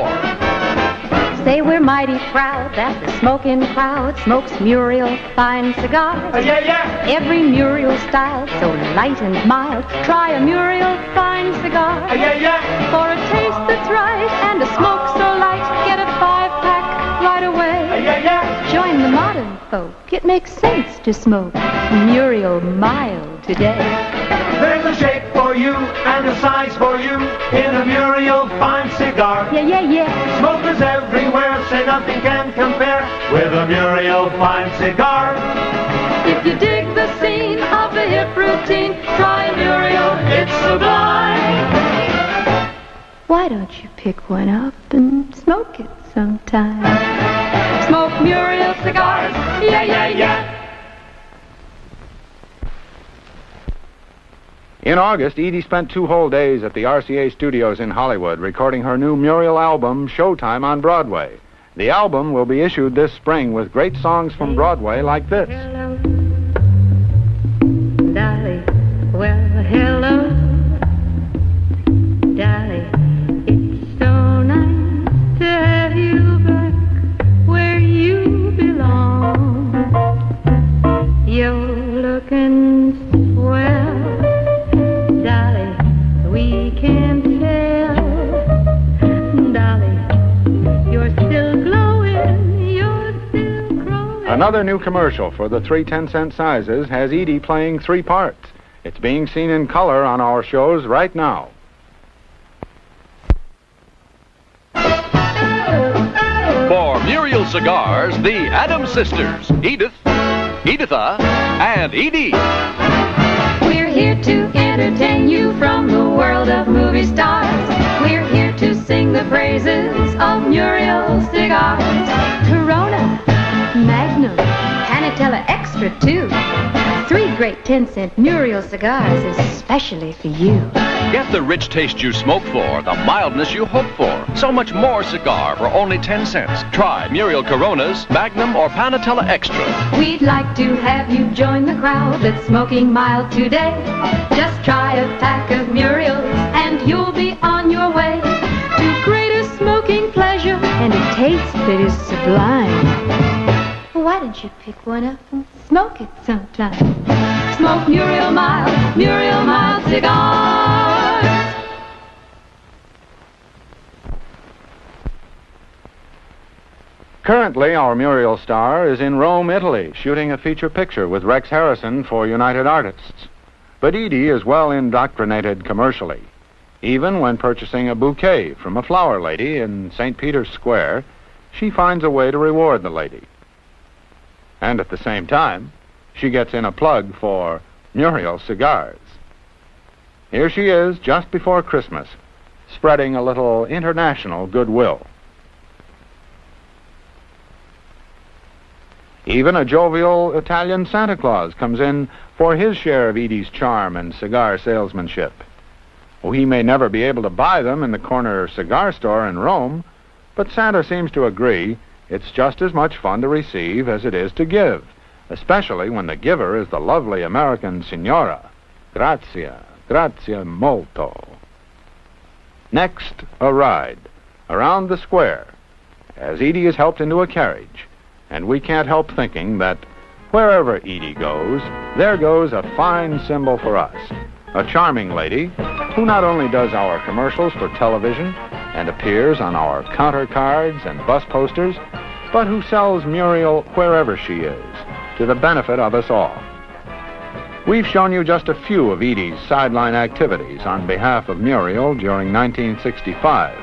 Say we're mighty proud that the smoking crowd smokes Muriel fine cigars. Yeah, yeah. Every Muriel style so light and mild. Try a Muriel fine cigar. Yeah, yeah. For a taste that's right and a smoke so light, get a 5-pack right away. Yeah, yeah. Join the modern folk. It makes sense to smoke Muriel mild today. There's a shape for you and a size for you in a Muriel fine cigar. Yeah, yeah, yeah. Smokers everywhere say nothing can compare with a Muriel fine cigar. If you dig the scene of the hip routine, try a Muriel, it's sublime. Why don't you pick one up and smoke it sometime? Smoke Muriel cigars, yeah, yeah, yeah. In August, Edie spent 2 whole days at the RCA studios in Hollywood recording her new Muriel album, Showtime on Broadway. The album will be issued this spring with great songs from Broadway like this. Hello, Dolly, well, hello, Dolly, it's so nice to have you back where you belong. You're looking swell, Dolly, we can tell, Dolly, you're still glowing, you're still growing. Another new commercial for the 3 10-cent sizes has Edie playing 3 parts. It's being seen in color on our shows right now. For Muriel Cigars, the Adams sisters, Edith, Editha, and Edie. We're here to entertain you from the world of movie stars. We're here to sing the praises of Muriel cigars. Corona, Magnum, Panatella Extra too. 3 great 10-cent Muriel cigars especially for you. Get the rich taste you smoke for, the mildness you hope for. So much more cigar for only 10 cents. Try Muriel Coronas, Magnum, or Panatella Extra. We'd like to have you join the crowd that's smoking mild today. Just try a pack of Muriels and you'll be on your way to greater smoking pleasure and a taste that is sublime. Why don't you pick one up and smoke it sometime? Smoke Muriel Mild cigars. Currently, our Muriel star is in Rome, Italy, shooting a feature picture with Rex Harrison for United Artists. But Edie is well indoctrinated commercially. Even when purchasing a bouquet from a flower lady in St. Peter's Square, she finds a way to reward the lady. And at the same time, she gets in a plug for Muriel Cigars. Here she is, just before Christmas, spreading a little international goodwill. Even a jovial Italian Santa Claus comes in for his share of Edie's charm and cigar salesmanship. He may never be able to buy them in the corner cigar store in Rome, but Santa seems to agree it's just as much fun to receive as it is to give, especially when the giver is the lovely American signora. Grazie, grazie molto. Next, a ride around the square as Edie is helped into a carriage, and we can't help thinking that wherever Edie goes, there goes a fine symbol for us, a charming lady who not only does our commercials for television and appears on our counter cards and bus posters, but who sells Muriel wherever she is, to the benefit of us all. We've shown you just a few of Edie's sideline activities on behalf of Muriel during 1965.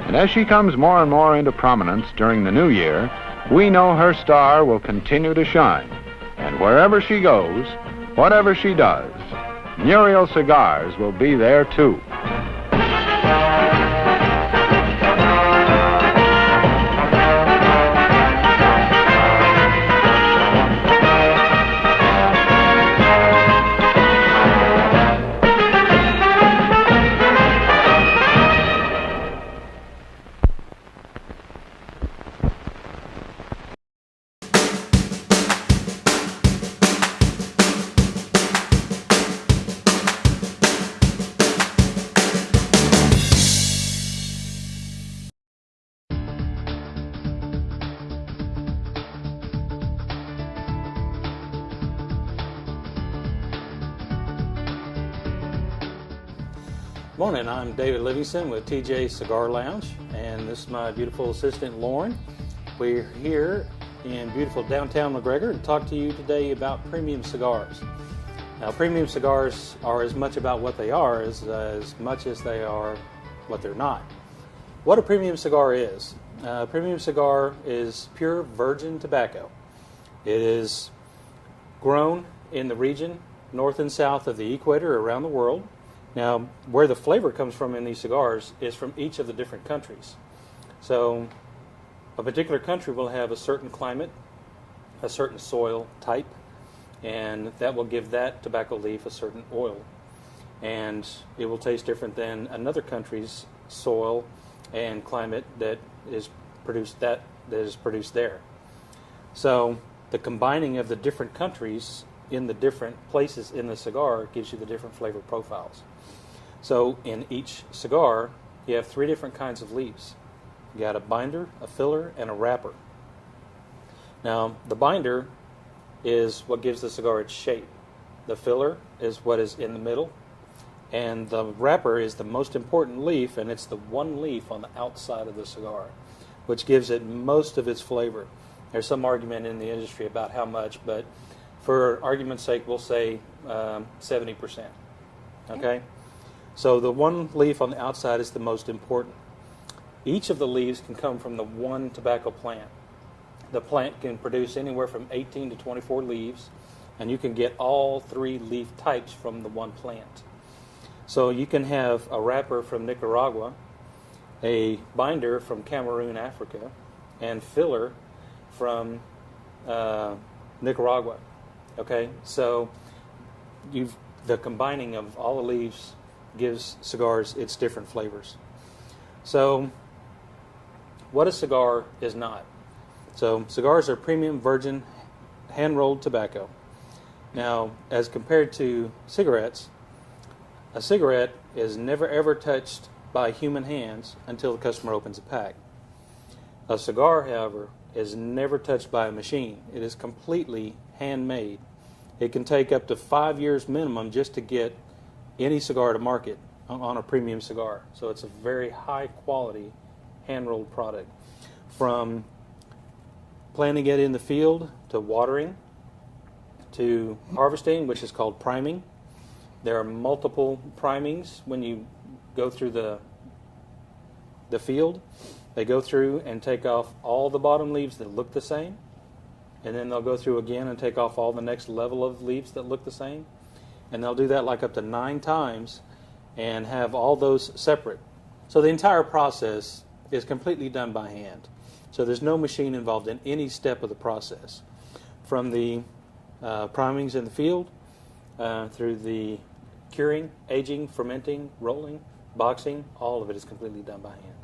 And as she comes more and more into prominence during the new year, we know her star will continue to shine. And wherever she goes, whatever she does, Muriel Cigars will be there too. Morning, I'm David Livingston with TJ Cigar Lounge, and this is my beautiful assistant Lauren. We're here in beautiful downtown McGregor to talk to you today about premium cigars. Now, premium cigars are as much about what they are as much as they are what they're not. What a premium cigar is. A premium cigar is pure virgin tobacco. It is grown in the region north and south of the equator around the world. Now, where the flavor comes from in these cigars is from each of the different countries. So, a particular country will have a certain climate, a certain soil type, and that will give that tobacco leaf a certain oil. And it will taste different than another country's soil and climate that is produced there. So, the combining of the different countries in the different places in the cigar gives you the different flavor profiles. So in each cigar, you have 3 different kinds of leaves. You got a binder, a filler, and a wrapper. Now, the binder is what gives the cigar its shape. The filler is what is in the middle, and the wrapper is the most important leaf, and it's the one leaf on the outside of the cigar, which gives it most of its flavor. There's some argument in the industry about how much, but for argument's sake, we'll say 70%. Okay? So the one leaf on the outside is the most important. Each of the leaves can come from the one tobacco plant. The plant can produce anywhere from 18 to 24 leaves, and you can get all 3 leaf types from the one plant. So you can have a wrapper from Nicaragua, a binder from Cameroon, Africa, and filler from Nicaragua. Okay, so the combining of all the leaves gives cigars its different flavors. So what a cigar is not. So cigars are premium virgin hand-rolled tobacco. Now, as compared to cigarettes, a cigarette is never ever touched by human hands until the customer opens a pack. A cigar, however, is never touched by a machine. It is completely handmade. It can take up to 5 years minimum just to get any cigar to market on a premium cigar. So it's a very high quality hand-rolled product. From planting it in the field to watering to harvesting, which is called priming. There are multiple primings when you go through the field. They go through and take off all the bottom leaves that look the same, and then they'll go through again and take off all the next level of leaves that look the same, and they'll do that like up to 9 times and have all those separate. So the entire process is completely done by hand. So there's no machine involved in any step of the process. From the primings in the field, through the curing, aging, fermenting, rolling, boxing, all of it is completely done by hand.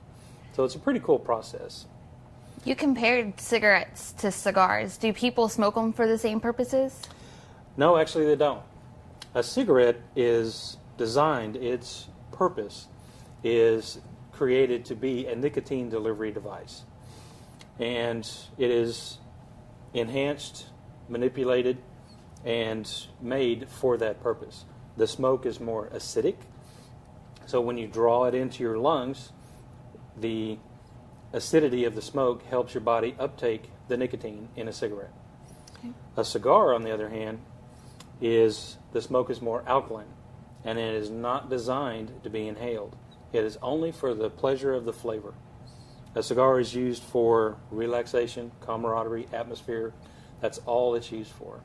So it's a pretty cool process. You compared cigarettes to cigars. Do people smoke them for the same purposes? No, actually they don't. A cigarette is designed, its purpose is created to be a nicotine delivery device. And it is enhanced, manipulated, and made for that purpose. The smoke is more acidic, so when you draw it into your lungs, the acidity of the smoke helps your body uptake the nicotine in a cigarette. Okay. A cigar, on the other hand, is the smoke is more alkaline, and it is not designed to be inhaled. It is only for the pleasure of the flavor. A cigar is used for relaxation, camaraderie, atmosphere. That's all it's used for.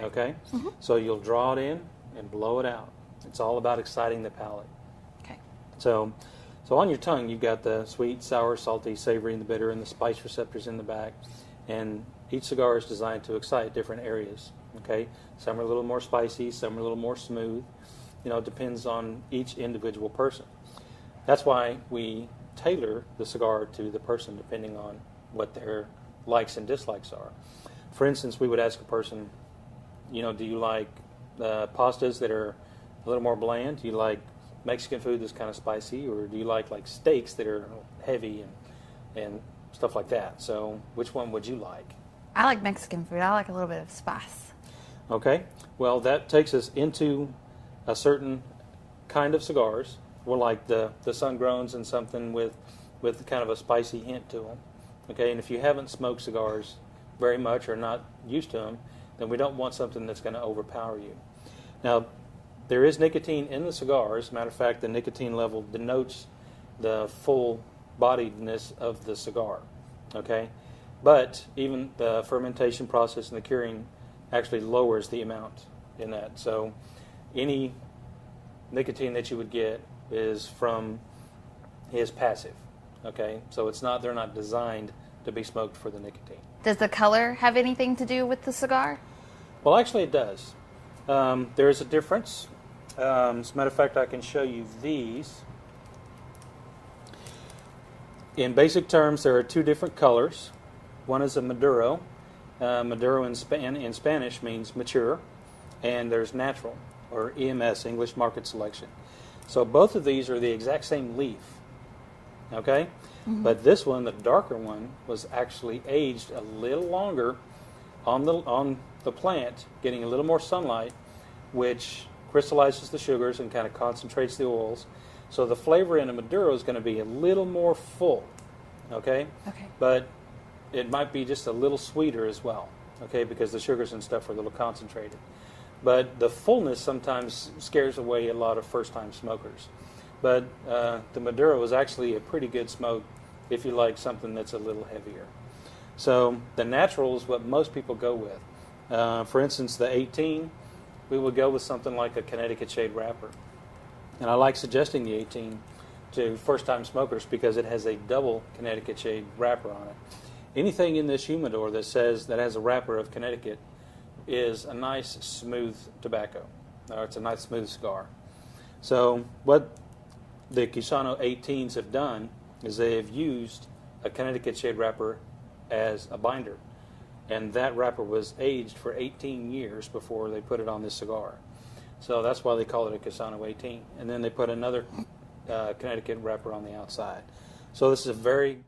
Okay? So you'll draw it in and blow it out. It's all about exciting the palate. Okay. So on your tongue, you've got the sweet, sour, salty, savory, and the bitter, and the spice receptors in the back. And each cigar is designed to excite different areas. Okay? Some are a little more spicy, some are a little more smooth. You know, it depends on each individual person. That's why we tailor the cigar to the person depending on what their likes and dislikes are. For instance, we would ask a person, you know, do you like pastas that are a little more bland? Do you like Mexican food that's kind of spicy? Or do you like steaks that are heavy and stuff like that? So which one would you like? I like Mexican food. I like a little bit of spice. Okay. Well, that takes us into a certain kind of cigars. Well, like the sun-growns and something with kind of a spicy hint to them. Okay, and if you haven't smoked cigars very much or not used to them, then we don't want something that's going to overpower you. Now, there is nicotine in the cigars. As a matter of fact, the nicotine level denotes the full-bodiedness of the cigar. Okay, but even the fermentation process and the curing actually lowers the amount in that. So any nicotine that you would get is passive. Okay, so they're not designed to be smoked for the nicotine. Does the color have anything to do with the cigar? Well, actually it does. There is a difference. As a matter of fact, I can show you these. In basic terms, there are two different colors. One is a Maduro. Maduro in Spanish means mature, and there's natural, or EMS, English Market Selection. So both of these are the exact same leaf, okay? But this one, the darker one, was actually aged a little longer on the plant, getting a little more sunlight, which crystallizes the sugars and kind of concentrates the oils. So the flavor in a Maduro is going to be a little more full, okay? But it might be just a little sweeter as well, okay, because the sugars and stuff are a little concentrated. But the fullness sometimes scares away a lot of first-time smokers. But the Maduro is actually a pretty good smoke if you like something that's a little heavier. So the natural is what most people go with. For instance, the 18, we would go with something like a Connecticut shade wrapper. And I like suggesting the 18 to first-time smokers because it has a double Connecticut shade wrapper on it. Anything in this humidor that has a wrapper of Connecticut is a nice smooth tobacco, or it's a nice smooth cigar. So what the Cusano 18s have done is they have used a Connecticut shade wrapper as a binder, and that wrapper was aged for 18 years before they put it on this cigar. So that's why they call it a Cusano 18. And then they put another Connecticut wrapper on the outside. So this is a very